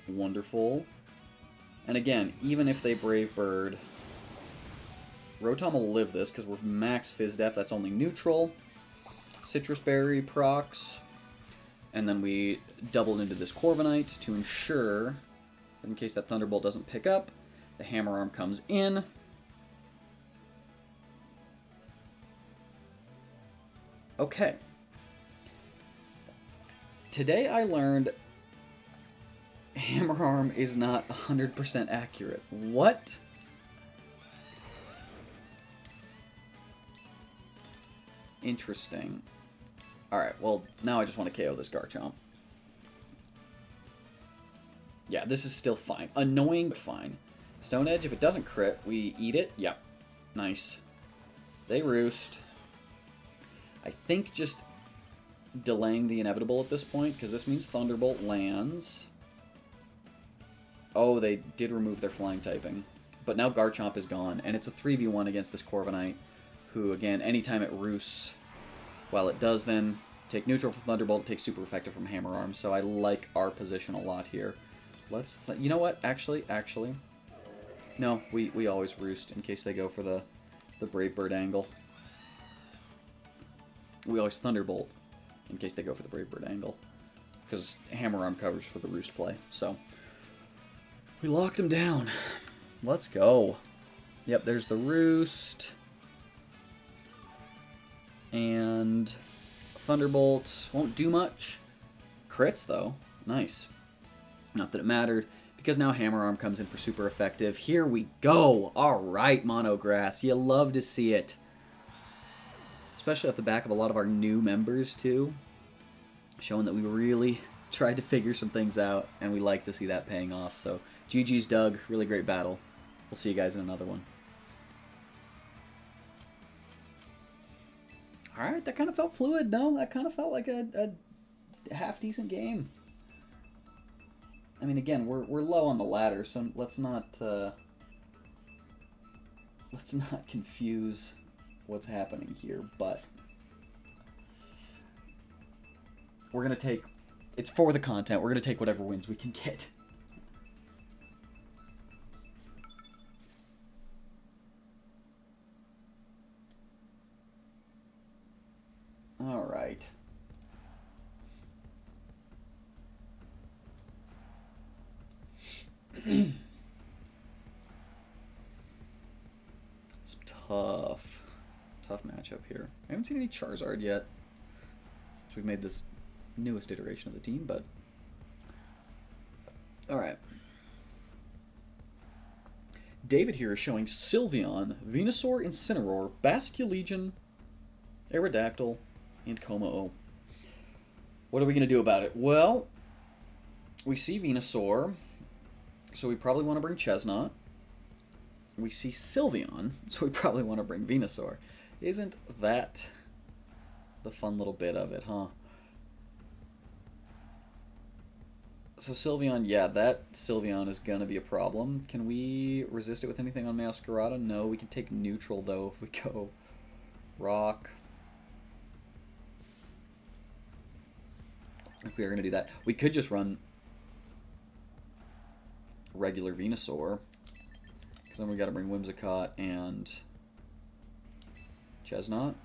Wonderful. And again, even if they Brave Bird, Rotom will live this because we're max Fizz Def. That's only neutral. Citrus Berry procs. And then we doubled into this Corviknight to ensure... in case that Thunderbolt doesn't pick up, the Hammer Arm comes in. Okay. Today I learned Hammer Arm is not 100% accurate. What? Interesting. Alright, well, now I just want to KO this Garchomp. Yeah, this is still fine. Annoying, but fine. Stone Edge, if it doesn't crit, we eat it. Yep. Nice. They roost. I think just delaying the inevitable at this point, because this means Thunderbolt lands. Oh, they did remove their flying typing. But now Garchomp is gone, and it's a 3v1 against this Corviknight, who, again, anytime it roosts, while it does then take neutral from Thunderbolt, it takes super effective from Hammer Arm, so I like our position a lot here. Let's... you know what? Actually... No, we always roost in case they go for the Brave Bird angle. We always Thunderbolt in case they go for the Brave Bird angle. Because Hammer Arm covers for the Roost play. So, we locked him down. Let's go. Yep, there's the Roost. And Thunderbolt won't do much. Crits, though. Nice. Not that it mattered, because now Hammer Arm comes in for super effective. Here we go. All right, Monograss. You love to see it. Especially off the back of a lot of our new members, too. Showing that we really tried to figure some things out, and we like to see that paying off. So, GG's Doug. Really great battle. We'll see you guys in another one. Alright, that kind of felt fluid, no? That kind of felt like a half-decent game. I mean, again, we're low on the ladder, so let's not confuse what's happening here, but we're going to take, it's for the content, we're going to take whatever wins we can get. All right. It's tough matchup here. I haven't seen any Charizard yet since we've made this newest iteration of the team, but all right. David here is showing Sylveon, Venusaur, Incineroar, Basculegion, Aerodactyl, and Kommo-o. What are we going to do about it? Well, we see Venusaur, so we probably want to bring Chesnaught. We see Sylveon, so we probably want to bring Venusaur. Isn't that the fun little bit of it, huh? So Sylveon, yeah, that Sylveon is going to be a problem. Can we resist it with anything on Meowscarada? No, we can take neutral, though, if we go Rock. If we are going to do that. We could just run regular Venusaur. Because then we got to bring Whimsicott and Chesnaught.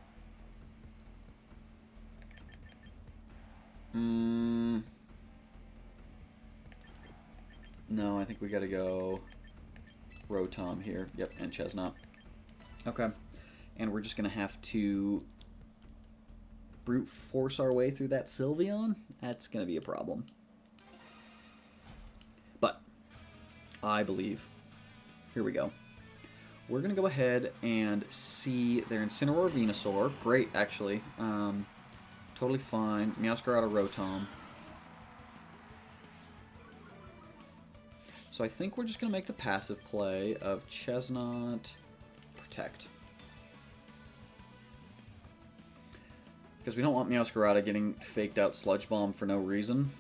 No, I think we got to go Rotom here. Yep, and Chesnaught. Okay. And we're just going to have to brute force our way through that Sylveon. That's going to be a problem. But I believe. Here we go. We're going to go ahead and see their Incineroar Venusaur. Great, actually. Totally fine. Meowscarada Rotom. So I think we're just going to make the passive play of Chesnaught Protect. Because we don't want Meowscarada getting faked out Sludge Bomb for no reason.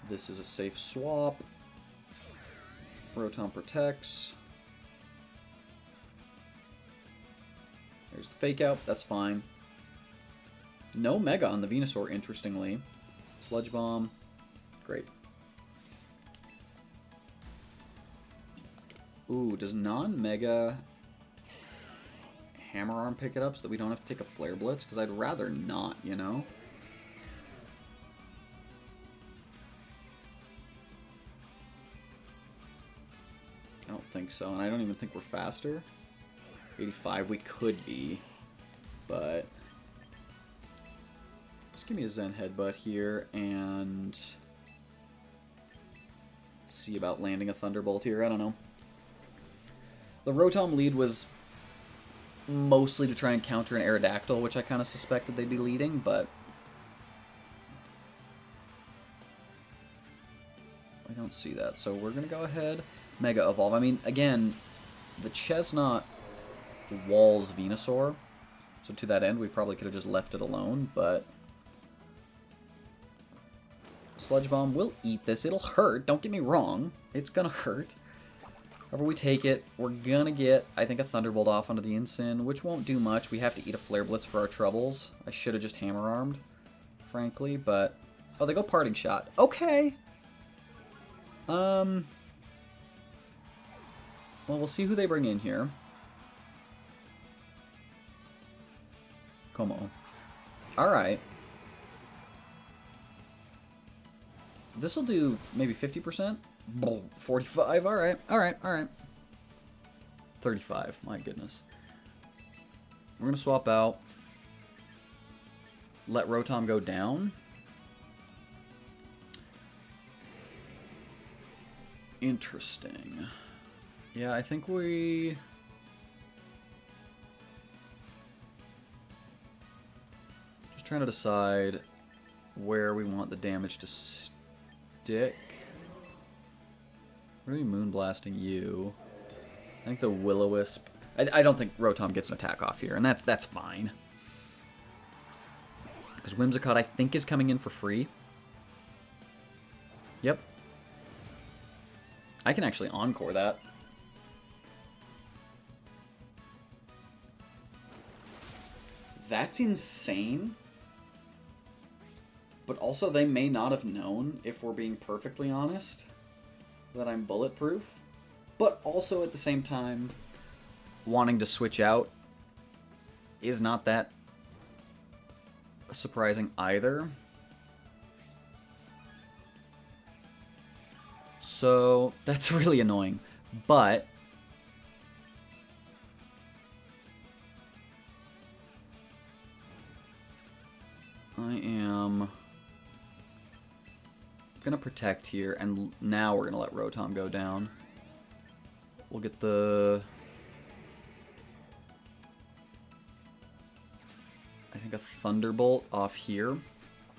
This is a safe swap. Rotom protects. There's the fake out, that's fine. No Mega on the Venusaur, interestingly. Sludge Bomb, great. Ooh, does non-Mega Hammer Arm pick it up so that we don't have to take a Flare Blitz? Because I'd rather not, you know? I don't think so, and I don't even think we're faster. 85 we could be, but just give me a Zen Headbutt here and see about landing a Thunderbolt here. I don't know. The Rotom lead was mostly to try and counter an Aerodactyl, which I kind of suspected they'd be leading, but I don't see that. So we're going to go ahead, Mega Evolve. I mean, again, the Chesnaught walls Venusaur, so to that end, we probably could have just left it alone, but Sludge Bomb will eat this. It'll hurt, don't get me wrong. It's going to hurt. However we take it, we're going to get, I think, a Thunderbolt off onto the Incin, which won't do much. We have to eat a Flare Blitz for our troubles. I should have just Hammer Armed, frankly, but... Oh, they go Parting Shot. Okay! Well, we'll see who they bring in here. Como. Alright. This will do maybe 50%? 45, alright, alright, alright. 35, my goodness. We're going to swap out. Let Rotom go down. Interesting. Yeah, I think we... Just trying to decide where we want the damage to stick. What are we moonblasting you? I think the Will-O-Wisp... I don't think Rotom gets an attack off here, and that's fine. Because Whimsicott, I think, is coming in for free. Yep. I can actually Encore that. That's insane. But also, they may not have known, if we're being perfectly honest, that I'm bulletproof. But also, at the same time, wanting to switch out is not that surprising either. So, that's really annoying. But I am gonna protect here, and now we're gonna let Rotom go down. We'll get the... I think a Thunderbolt off here. I'm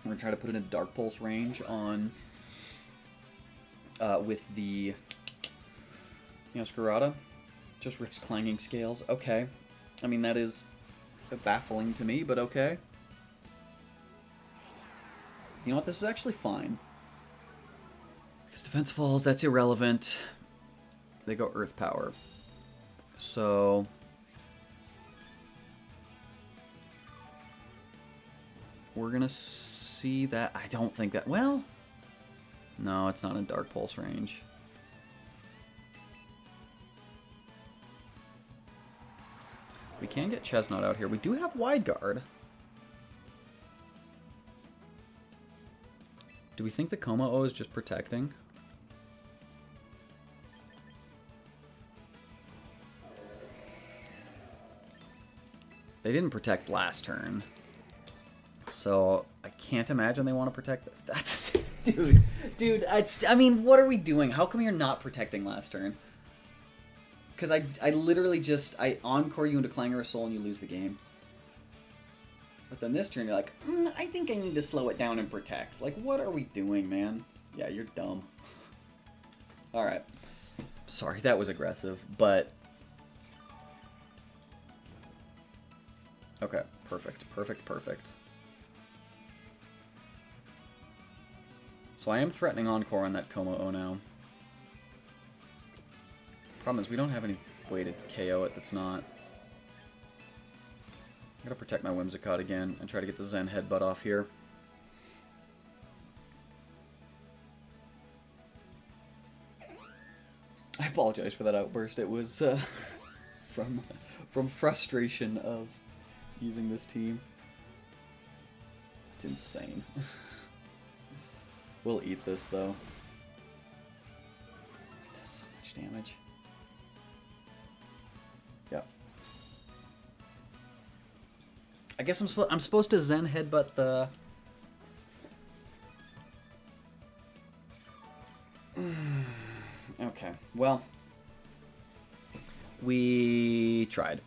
gonna try to put it in Dark Pulse range on with the Meowscarada. Just rips Clanging Scales. Okay. I mean, that is baffling to me, but okay. You know what? This is actually fine. Because Defense Falls, that's irrelevant. They go Earth Power. So... we're gonna see that. I don't think that... well... no, it's not in Dark Pulse range. We can get Chestnut out here. We do have Wide Guard. Do we think the Como-O is just protecting? They didn't protect last turn. So, I can't imagine they want to protect... that's... Dude, I mean, what are we doing? How come you're not protecting last turn? Because I literally just... I Encore you into Clangorous Soul and you lose the game. But then this turn, you're like, I think I need to slow it down and protect. Like, what are we doing, man? Yeah, you're dumb. Alright. Sorry, that was aggressive, but... okay, perfect, perfect, perfect. So I am threatening Encore on that Como-O now. Problem is, we don't have any way to KO it that's not... I gotta protect my Whimsicott again and try to get the Zen Headbutt off here. I apologize for that outburst. It was from frustration of using this team. It's insane. We'll eat this though. It does so much damage. Yep. I guess I'm supposed to Zen Headbutt the... okay, well, we tried.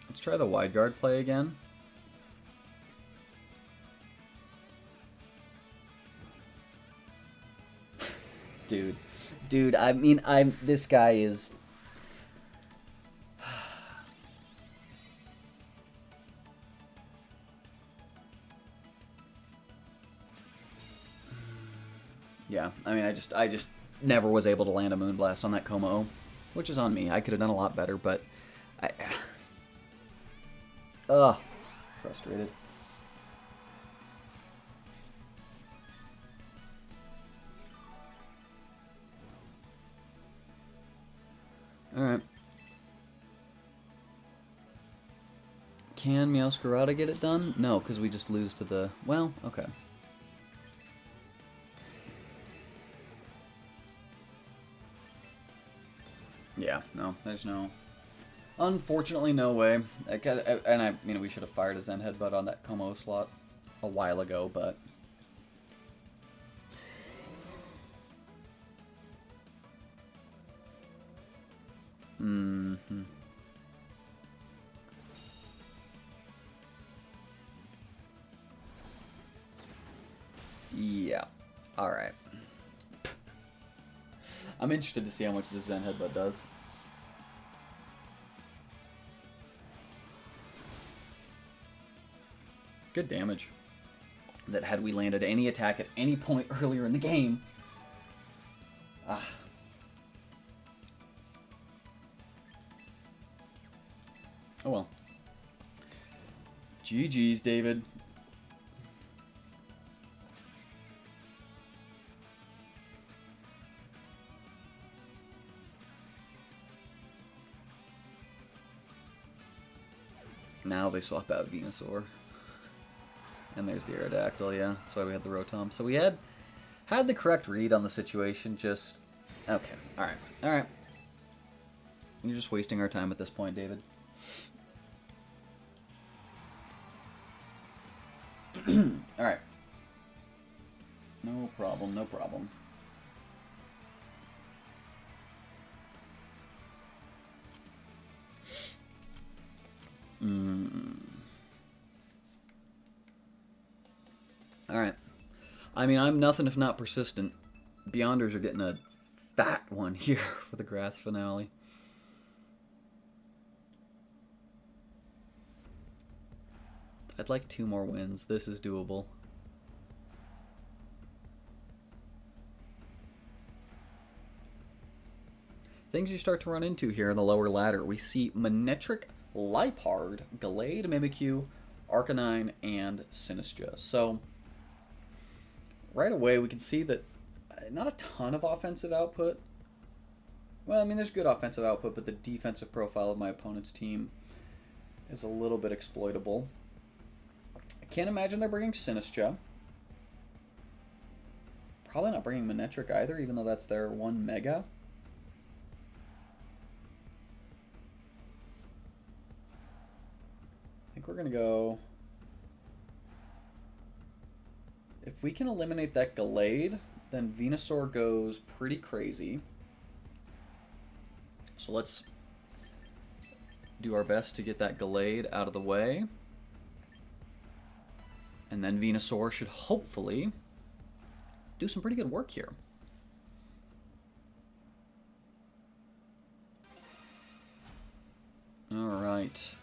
Let's try the Wide Guard play again. Dude, I mean, this guy is... yeah, I mean, I just never was able to land a Moonblast on that Como-O, which is on me. I could have done a lot better, but frustrated. Can Meowscarada get it done? No, because we just lose to the... Well, okay. Yeah, no, there's no... Unfortunately, no way. We should have fired a Zen Headbutt on that Como slot a while ago, but... Mm-hmm. Yeah. Alright. I'm interested to see how much the Zen Headbutt does. Good damage. That had we landed any attack at any point earlier in the game... Ah. Oh well. GG's, David. Now they swap out Venusaur. And there's the Aerodactyl, yeah. That's why we had the Rotom. So we had the correct read on the situation, just... Okay, alright. Alright. You're just wasting our time at this point, David. Alright. No problem, no problem. Alright. I mean, I'm nothing if not persistent. Beyonders are getting a fat one here for the grass finale. I'd like 2 more wins. This is doable. Things you start to run into here in the lower ladder. We see Manectric, Liepard, Gallade, Mimikyu, Arcanine, and Sinistcha. So, right away we can see that not a ton of offensive output. Well, I mean, there's good offensive output, but the defensive profile of my opponent's team is a little bit exploitable. I can't imagine they're bringing Sinistcha. Probably not bringing Manectric either, even though that's their 1 Mega. I think we're going to go... If we can eliminate that Gallade, then Venusaur goes pretty crazy. So let's do our best to get that Gallade out of the way. And then Venusaur should hopefully do some pretty good work here. Alright.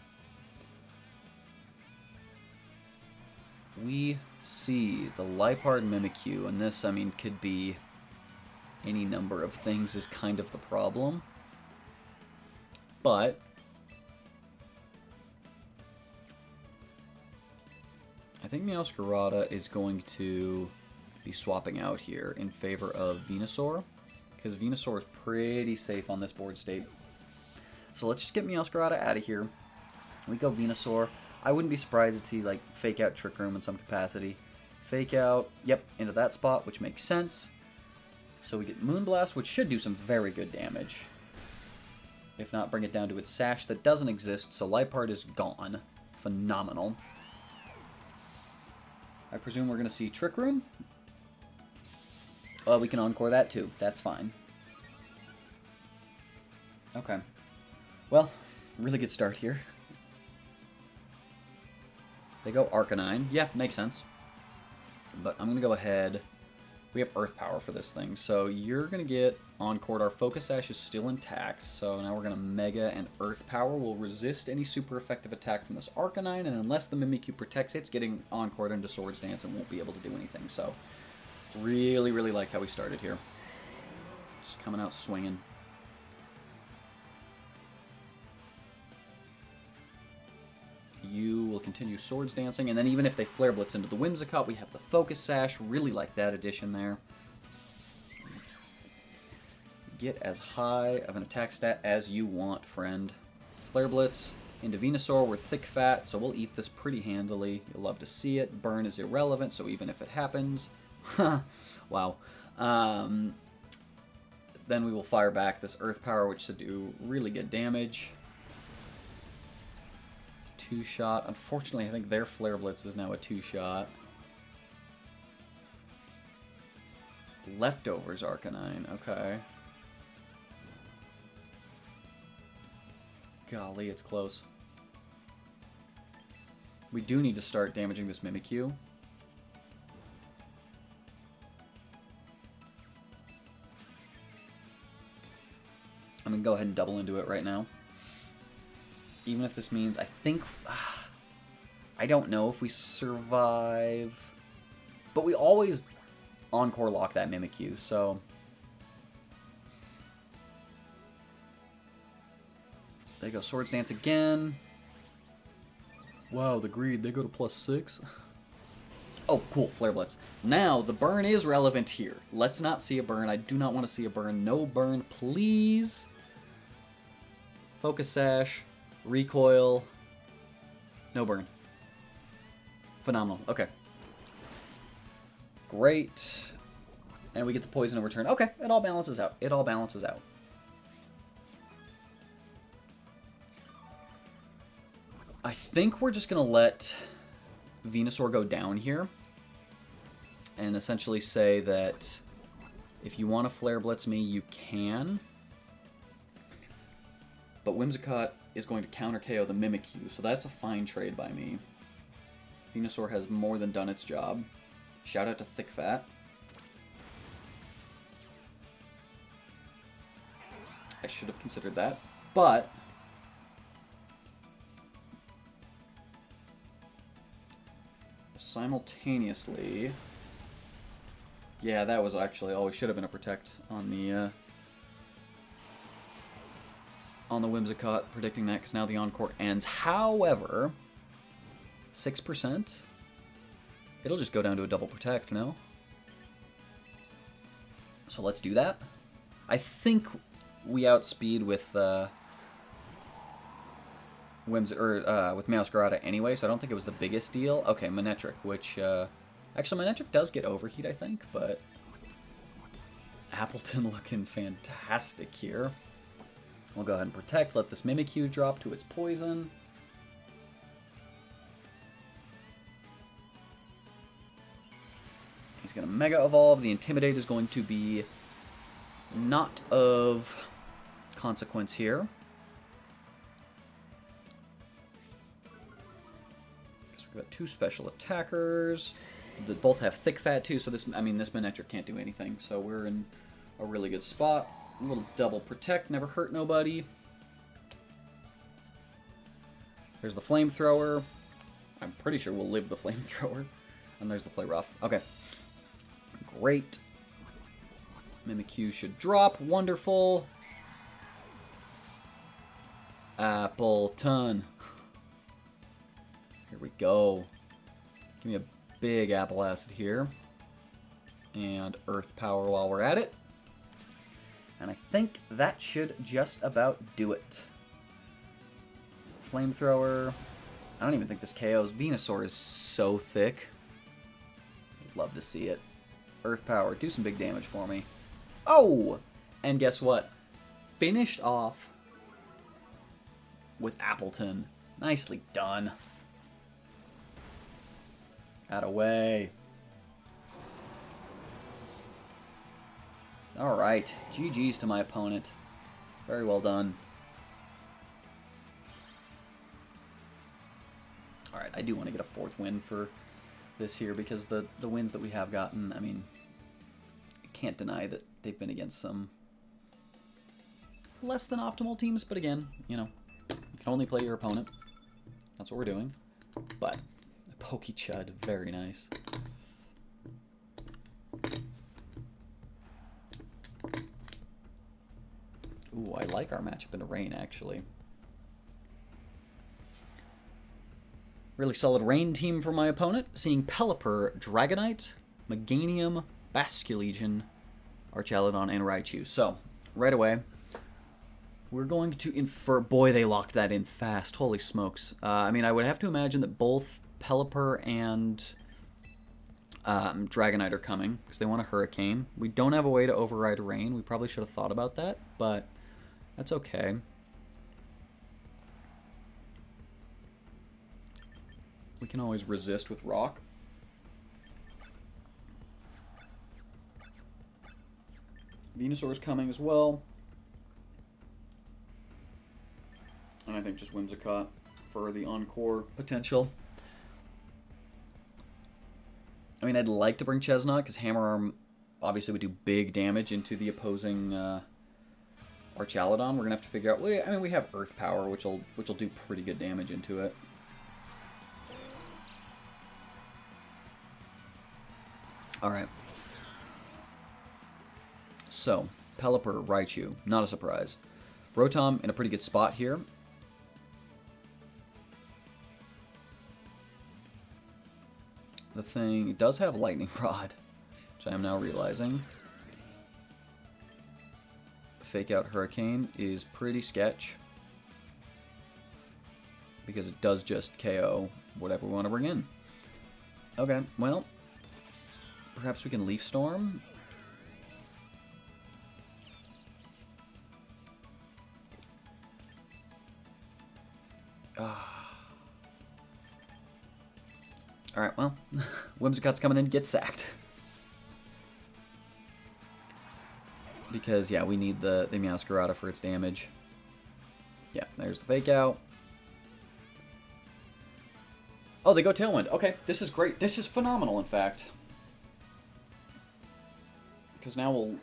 We see the Liepard Mimikyu, and this, I mean, could be any number of things is kind of the problem. But I think Meowscarada is going to be swapping out here in favor of Venusaur, because Venusaur is pretty safe on this board state. So let's just get Meowscarada out of here. We go Venusaur. I wouldn't be surprised to see, like, Fake Out Trick Room in some capacity. Fake Out, yep, into that spot, which makes sense. So we get Moonblast, which should do some very good damage. If not, bring it down to its Sash that doesn't exist, so Liepard is gone. Phenomenal. I presume we're going to see Trick Room. We can Encore that too. That's fine. Okay. Well, really good start here. They go Arcanine. Yeah, makes sense. But I'm going to go ahead. We have Earth Power for this thing. So you're going to get Encored. Our Focus Sash is still intact. So now we're going to Mega, and Earth Power will resist any super effective attack from this Arcanine. And unless the Mimikyu protects it, it's getting Encored into Swords Dance and won't be able to do anything. So really, really like how we started here. Just coming out swinging. You will continue Swords Dancing, and then even if they Flare Blitz into the Whimsicott, we have the Focus Sash. Really like that addition there. Get as high of an attack stat as you want, friend. Flare Blitz, into Venusaur. We're thick fat, so we'll eat this pretty handily. You'll love to see it. Burn is irrelevant, so even if it happens... wow. Then we will fire back this Earth Power, which should do really good damage. 2-shot. Unfortunately, I think their Flare Blitz is now a 2-shot. Leftovers Arcanine. Okay. Golly, it's close. We do need to start damaging this Mimikyu. I'm going to go ahead and double into it right now. Even if this means, I think... I don't know if we survive. But we always Encore lock that Mimikyu, so... There you go, Swords Dance again. Wow, the greed, they go to +6. Oh, cool, Flare Blitz. Now, the burn is relevant here. Let's not see a burn. I do not want to see a burn. No burn, please. Focus Sash, Recoil. No burn. Phenomenal, okay. Great. And we get the poison in return. Okay, it all balances out. It all balances out. I think we're just going to let Venusaur go down here. And essentially say that if you want to Flare Blitz me, you can. But Whimsicott is going to counter KO the Mimikyu, so that's a fine trade by me. Venusaur has more than done its job. Shout out to Thick Fat. I should have considered that, but simultaneously, yeah, that was actually always should have been a Protect on the Whimsicott, predicting that because now the Encore ends. However, 6%. It'll just go down to a double Protect, no? So let's do that. I think we outspeed with with Meowscarada anyway, so I don't think it was the biggest deal. Okay, Manectric, which actually Manectric does get Overheat, I think, but Appleton looking fantastic here. We'll go ahead and Protect, let this Mimikyu drop to its poison. He's going to Mega Evolve. The Intimidate is going to be not of consequence here. So we've got two special attackers that both have Thick Fat too, so this Manectric can't do anything. So we're in a really good spot. A little double Protect, never hurt nobody. There's the Flamethrower. I'm pretty sure we'll live the Flamethrower. And there's the Play Rough. Okay. Great. Mimikyu should drop. Wonderful. Appleton. Here we go. Give me a big Apple Acid here. And Earth Power while we're at it. And I think that should just about do it. Flamethrower. I don't even think this KOs. Venusaur is so thick. Love to see it. Earth Power. Do some big damage for me. Oh! And guess what? Finished off with Appleton. Nicely done. Outaway. Alright. GG's to my opponent. Very well done. Alright, I do want to get a fourth win for this here because the wins that we have gotten, I mean, I can't deny that they've been against some less than optimal teams, but again, you know, you can only play your opponent. That's what we're doing. But Pokechud, very nice. Ooh, I like our matchup into Rain, actually. Really solid Rain team for my opponent. Seeing Pelipper, Dragonite, Meganium, Basculegion, Archaludon, and Raichu. So, right away, We're going to infer... Boy, they locked that in fast. Holy smokes. I mean, I would have to imagine that both Pelipper and Dragonite are coming, because they want a Hurricane. We don't have a way to override Rain. We probably should have thought about that, but that's okay. We can always resist with Rock. Venusaur's coming as well. And I think just Whimsicott for the Encore potential. I mean, I'd like to bring Chesnaught, because Hammer Arm obviously would do big damage into the opposing Archaludon. We're going to have to figure out... I mean, we have Earth Power, which will do pretty good damage into it. Alright. So, Pelipper, Raichu, not a surprise. Rotom in a pretty good spot here. The thing does have Lightning Rod, which I am now realizing. Fake Out Hurricane is pretty sketch, because it does just KO whatever we want to bring in. Okay, well, perhaps we can Leaf Storm. Alright, well, Whimsicott's coming in, get sacked. Because, yeah, we need the Meowscarada for its damage. Yeah, there's the Fake Out. Oh, they go Tailwind. Okay, this is great. This is phenomenal, in fact. Because now we'll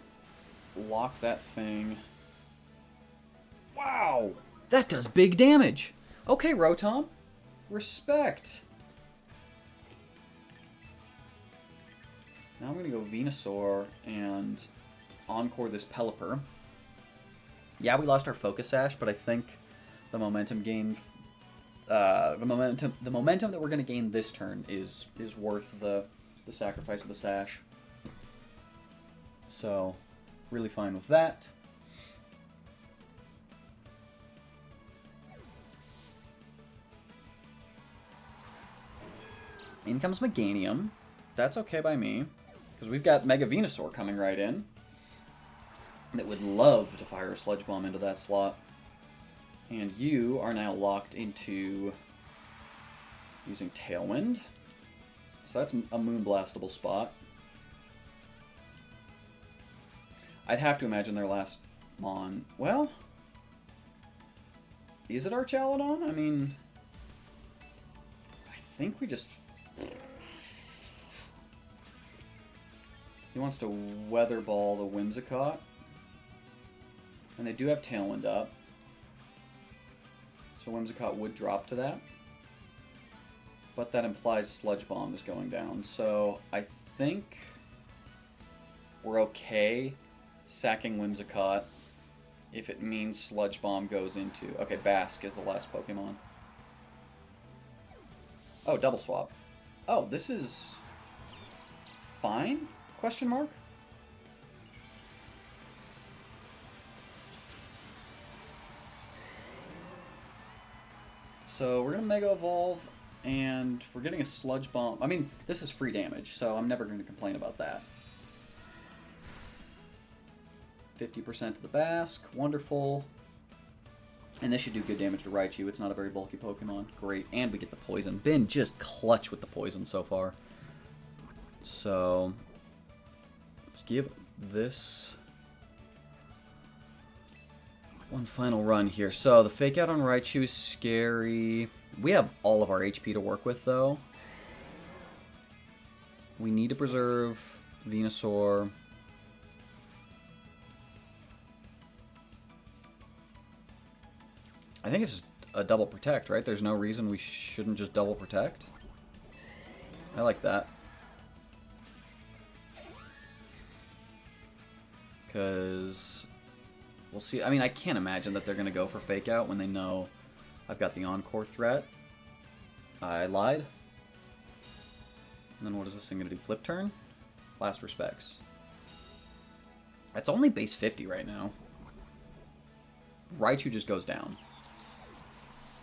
lock that thing. Wow! That does big damage! Okay, Rotom. Respect. Now I'm going to go Venusaur and Encore this Pelipper. Yeah, we lost our Focus Sash, but I think the momentum gain, the momentum that we're going to gain this turn is worth the sacrifice of the Sash. So, really fine with that. In comes Meganium. That's okay by me, because we've got Mega Venusaur coming right in that would love to fire a Sludge Bomb into that slot. And you are now locked into using Tailwind. So that's a Moonblastable spot. I'd have to imagine their last Mon... Well... Is it Archaludon? I mean... I think we just... He wants to Weather Ball the Whimsicott. And they do have Tailwind up. So Whimsicott would drop to that. But that implies Sludge Bomb is going down. So I think we're okay sacking Whimsicott if it means Sludge Bomb goes into... Okay, Basque is the last Pokemon. Oh, Double Swap. Oh, this is fine? Question mark? So we're going to Mega Evolve, and we're getting a Sludge Bomb. I mean, this is free damage, so I'm never going to complain about that. 50% to the Basque. Wonderful. And this should do good damage to Raichu. It's not a very bulky Pokemon. Great. And we get the Poison. Been just clutch with the Poison so far. So... let's give this one final run here. So the Fake Out on Raichu is scary. We have all of our HP to work with, though. We need to preserve Venusaur. I think it's a double protect, right? There's no reason we shouldn't just double protect. I like that. Because we'll see. I mean, I can't imagine that they're going to go for Fake Out when they know I've got the Encore threat. I lied. And then what is this thing going to do? Flip turn? Last respects. It's only base 50 right now. Raichu just goes down.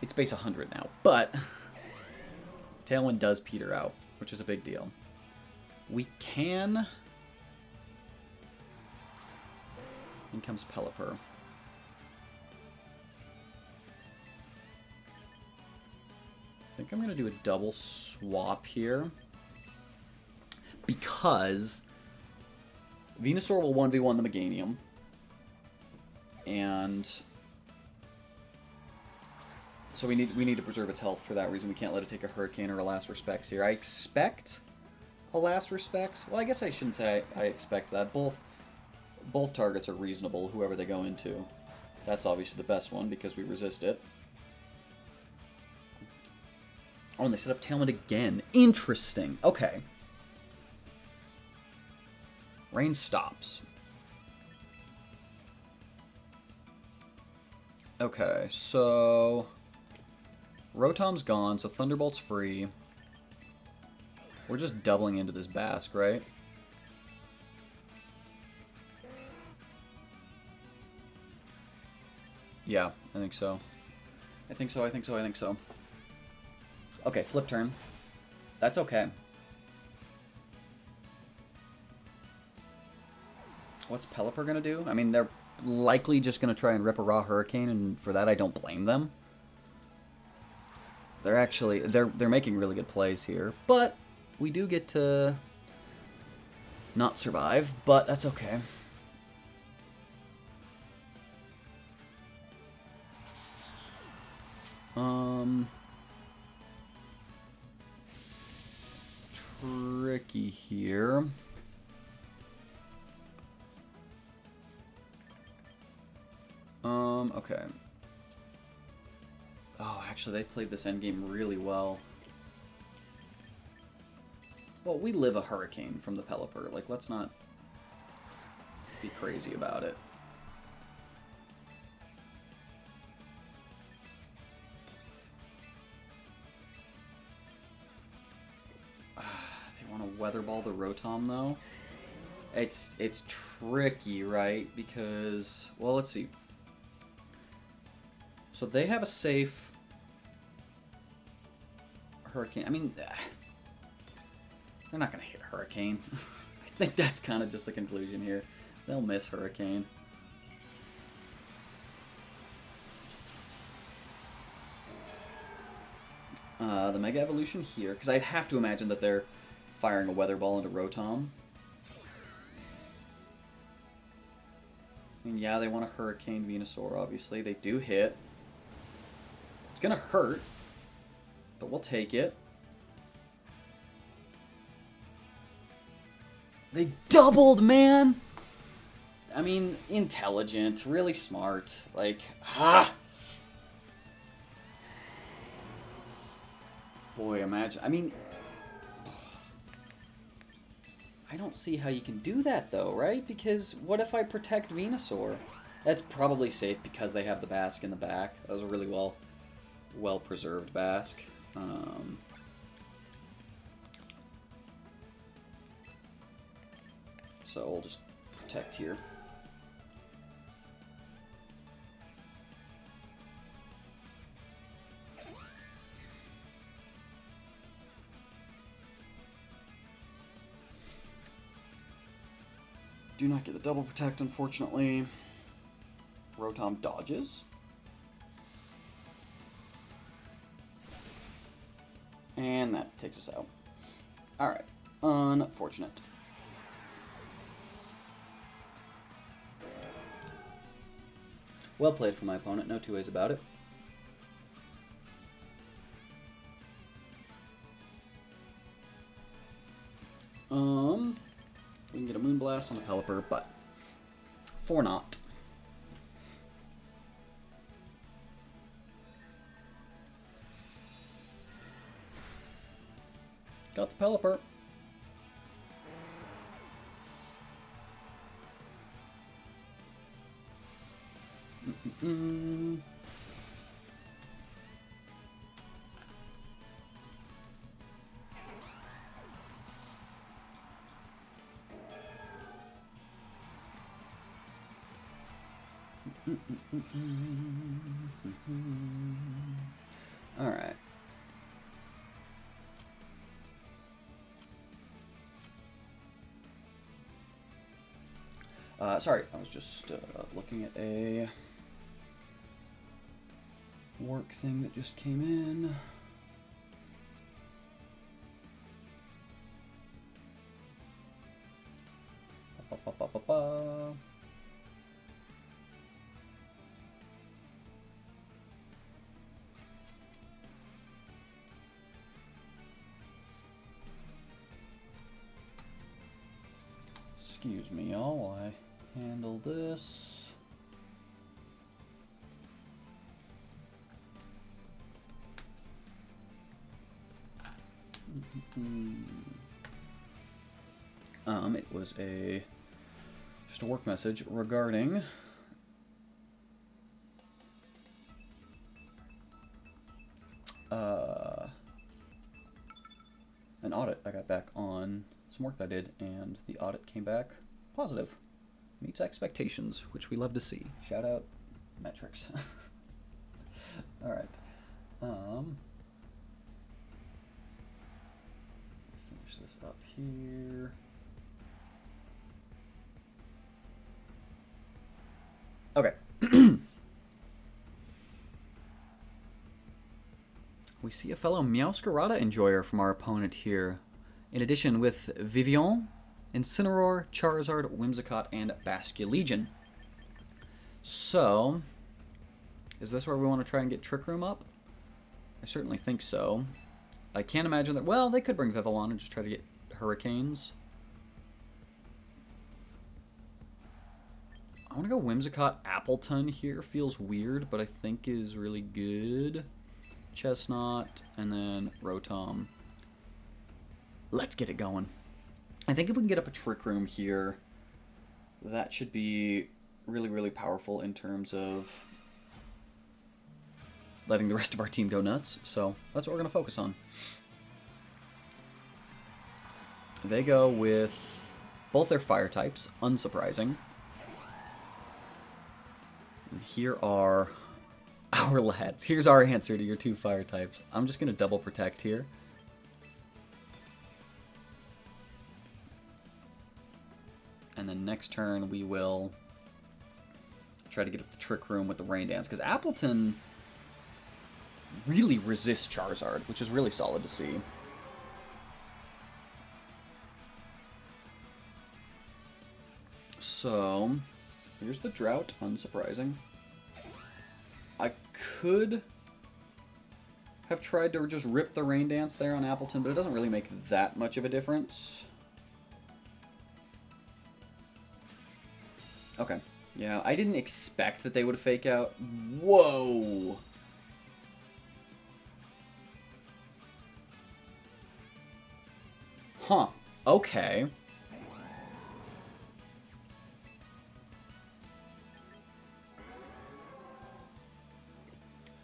It's base 100 now, but Tailwind does peter out, which is a big deal. We can... In comes Pelipper. I think I'm going to do a double swap here. Because Venusaur will 1v1 the Meganium. And so we need to preserve its health. For that reason, we can't let it take a Hurricane or a Last Respects here. I expect a Last Respects. Well, I guess I shouldn't say I expect that. Both targets are reasonable, whoever they go into. That's obviously the best one because we resist it. Oh, and they set up Tailwind again. Interesting. Okay. Rain stops. Okay, so Rotom's gone, so Thunderbolt's free. We're just doubling into this Basque, right? Yeah, I think so. I think so. Okay, flip turn. That's okay. What's Pelipper gonna do? I mean, they're likely just gonna try and rip a raw Hurricane, and for that I don't blame them. They're actually they're making really good plays here, but we do get to not survive, but that's okay. Tricky here. Okay. Oh, actually, they've played this endgame really well. Well, we live a Hurricane from the Pelipper. Like, let's not be crazy about it. They want to Weather Ball the Rotom, though. It's tricky, right? Because, well, let's see. So they have a safe Hurricane. I mean, they're not going to hit Hurricane. I think that's kind of just the conclusion here. They'll miss Hurricane. The Mega Evolution here, because I'd have to imagine that they're firing a Weather Ball into Rotom. I mean, yeah, they want a Hurricane Venusaur, obviously. They do hit. It's gonna hurt, but we'll take it. They doubled, man! I mean, intelligent, really smart. Like, Boy, imagine. I mean, I don't see how you can do that, though, right? Because what if I protect Venusaur? That's probably safe because they have the Basque in the back. That was a really well-preserved Basque. So we'll just protect here. Do not get the double protect, unfortunately. Rotom dodges. And that takes us out. Alright. Unfortunate. Well played from my opponent, no two ways about it. We can get a Moonblast on the Pelipper, but for naught. Got the Pelipper. All right. Sorry, I was just looking at a work thing that just came in. Ba-ba-ba-ba-ba. Excuse me, y'all, while I handle this. It was just a work message regarding an audit I got back on some work that I did, and the audit came back positive. Meets expectations, which we love to see. Shout out metrics. All right. Finish this up here. Okay. We see a fellow Meowscarada enjoyer from our opponent here. In addition, with Vivillon, Incineroar, Charizard, Whimsicott, and Basculegion. So, is this where we want to try and get Trick Room up? I certainly think so. I can't imagine that... Well, they could bring Vivillon and just try to get Hurricanes. I want to go Whimsicott Appleton here. Feels weird, but I think is really good. Chestnut, and then Rotom. Let's get it going. I think if we can get up a Trick Room here, that should be really, really powerful in terms of letting the rest of our team go nuts. So that's what we're going to focus on. They go with both their fire types, unsurprising. And here are our lads. Here's our answer to your two fire types. I'm just going to double protect here. And then next turn we will try to get up the Trick Room with the Rain Dance, because Appleton really resists Charizard, which is really solid to see. So, here's the Drought, unsurprising. I could have tried to just rip the Rain Dance there on Appleton, but it doesn't really make that much of a difference. Okay. Yeah, I didn't expect that they would fake out. Whoa! Huh. Okay.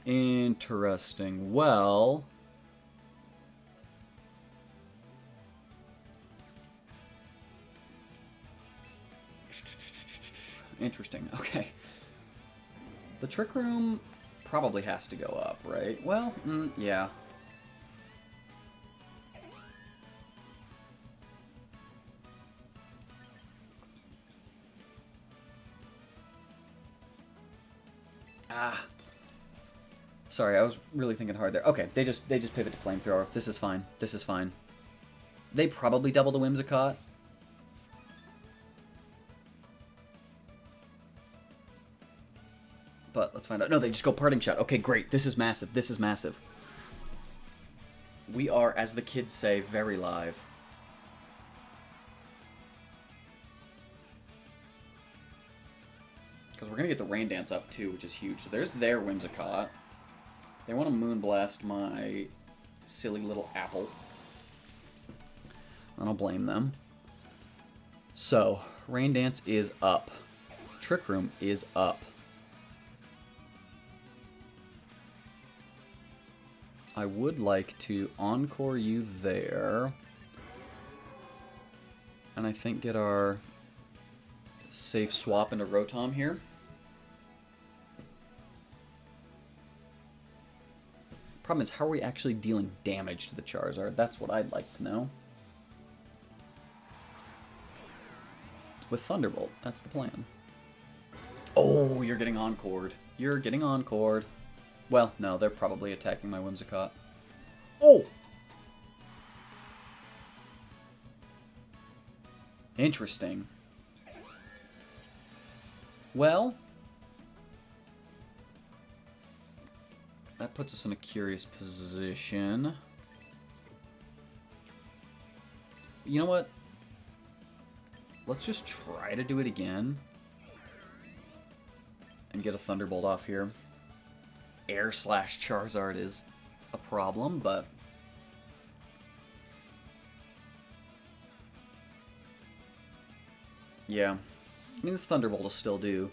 Interesting. Well... Interesting. Okay. The Trick Room probably has to go up, right? Well, yeah. Ah. Sorry, I was really thinking hard there. Okay, they just pivot to Flamethrower. This is fine. This is fine. They probably double the Whimsicott. But let's find out. No, they just go Parting Shot. Okay, great. This is massive. This is massive. We are, as the kids say, very live. Because we're going to get the Rain Dance up, too, which is huge. So there's their Whimsicott. They want to Moonblast my silly little apple. I don't blame them. So, Rain Dance is up. Trick Room is up. I would like to Encore you there. And I think get our safe swap into Rotom here. Problem is, how are we actually dealing damage to the Charizard? That's what I'd like to know. With Thunderbolt, that's the plan. Oh, you're getting Encored. You're getting Encored. Well, no, they're probably attacking my Whimsicott. Oh! Interesting. Well, that puts us in a curious position. You know what? Let's just try to do it again. And get a Thunderbolt off here. Air slash Charizard is a problem, but... yeah. I mean, this Thunderbolt will still do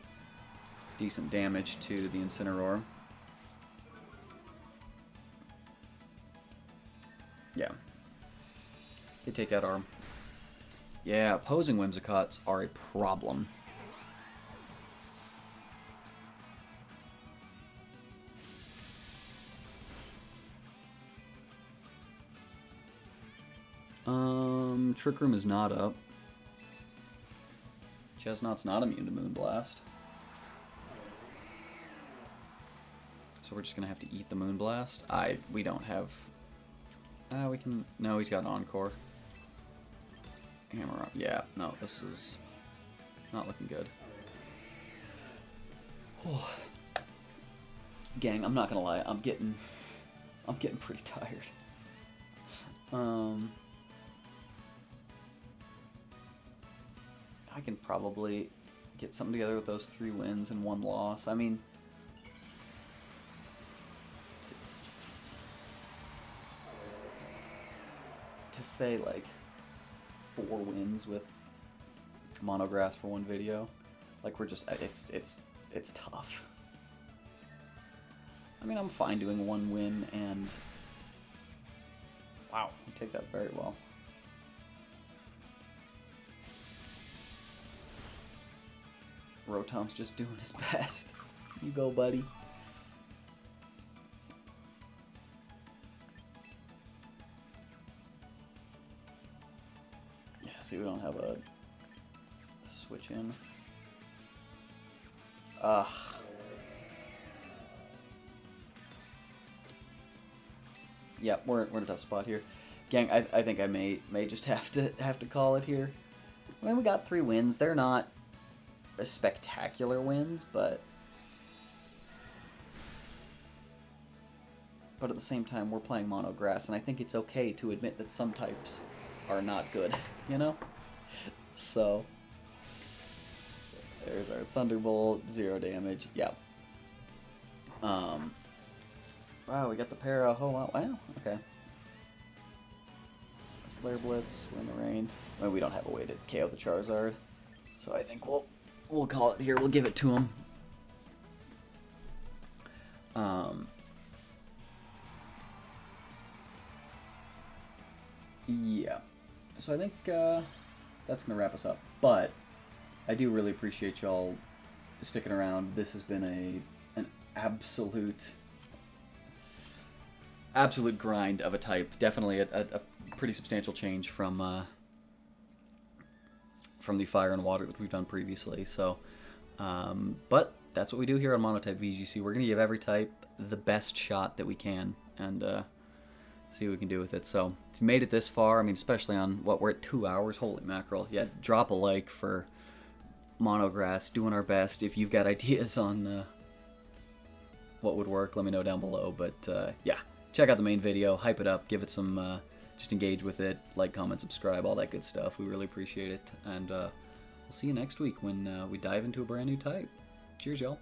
decent damage to the Incineroar. Yeah. They take out our... yeah, opposing Whimsicotts are a problem. Trick Room is not up. Chesnaught's not immune to Moonblast. So we're just gonna have to eat the Moonblast. We don't have... we can... no, he's got an Encore. Hammer up. Yeah, no, this is not looking good. Oh. Gang, I'm not gonna lie, I'm getting pretty tired. I can probably get something together with those 3 wins and 1 loss. I mean, to say like 4 wins with Monograss for 1 video, like we're just it's tough. I mean, I'm fine doing 1 win and wow, you take that very well. Rotom's just doing his best. You go, buddy. Yeah, see, we don't have a switch in. Ugh. Yeah, we're in a tough spot here. Gang, I think I may just have to call it here. I mean, we got 3 wins. They're not spectacular wins, but at the same time we're playing Monograss, and I think it's okay to admit that some types are not good, you know? So there's our Thunderbolt, 0 damage. Yeah. Wow, we got the para. Oh wow, okay. Flare Blitz, we're in the rain. I mean, we don't have a way to KO the Charizard, so I think we'll call it here. We'll give it to him. Yeah. So I think that's going to wrap us up. But I do really appreciate y'all sticking around. This has been an absolute grind of a type. Definitely a pretty substantial change from the Fire and Water that we've done previously. So, but that's what we do here on Monotype VGC. We're going to give every type the best shot that we can and see what we can do with it. So, if you made it this far, I mean, especially on, we're at 2 hours, holy mackerel. Yeah, drop a like for Monograss, doing our best. If you've got ideas on what would work, let me know down below. But, yeah, check out the main video, hype it up, give it some... just engage with it, like, comment, subscribe, all that good stuff. We really appreciate it. And we'll see you next week when we dive into a brand new type. Cheers, y'all.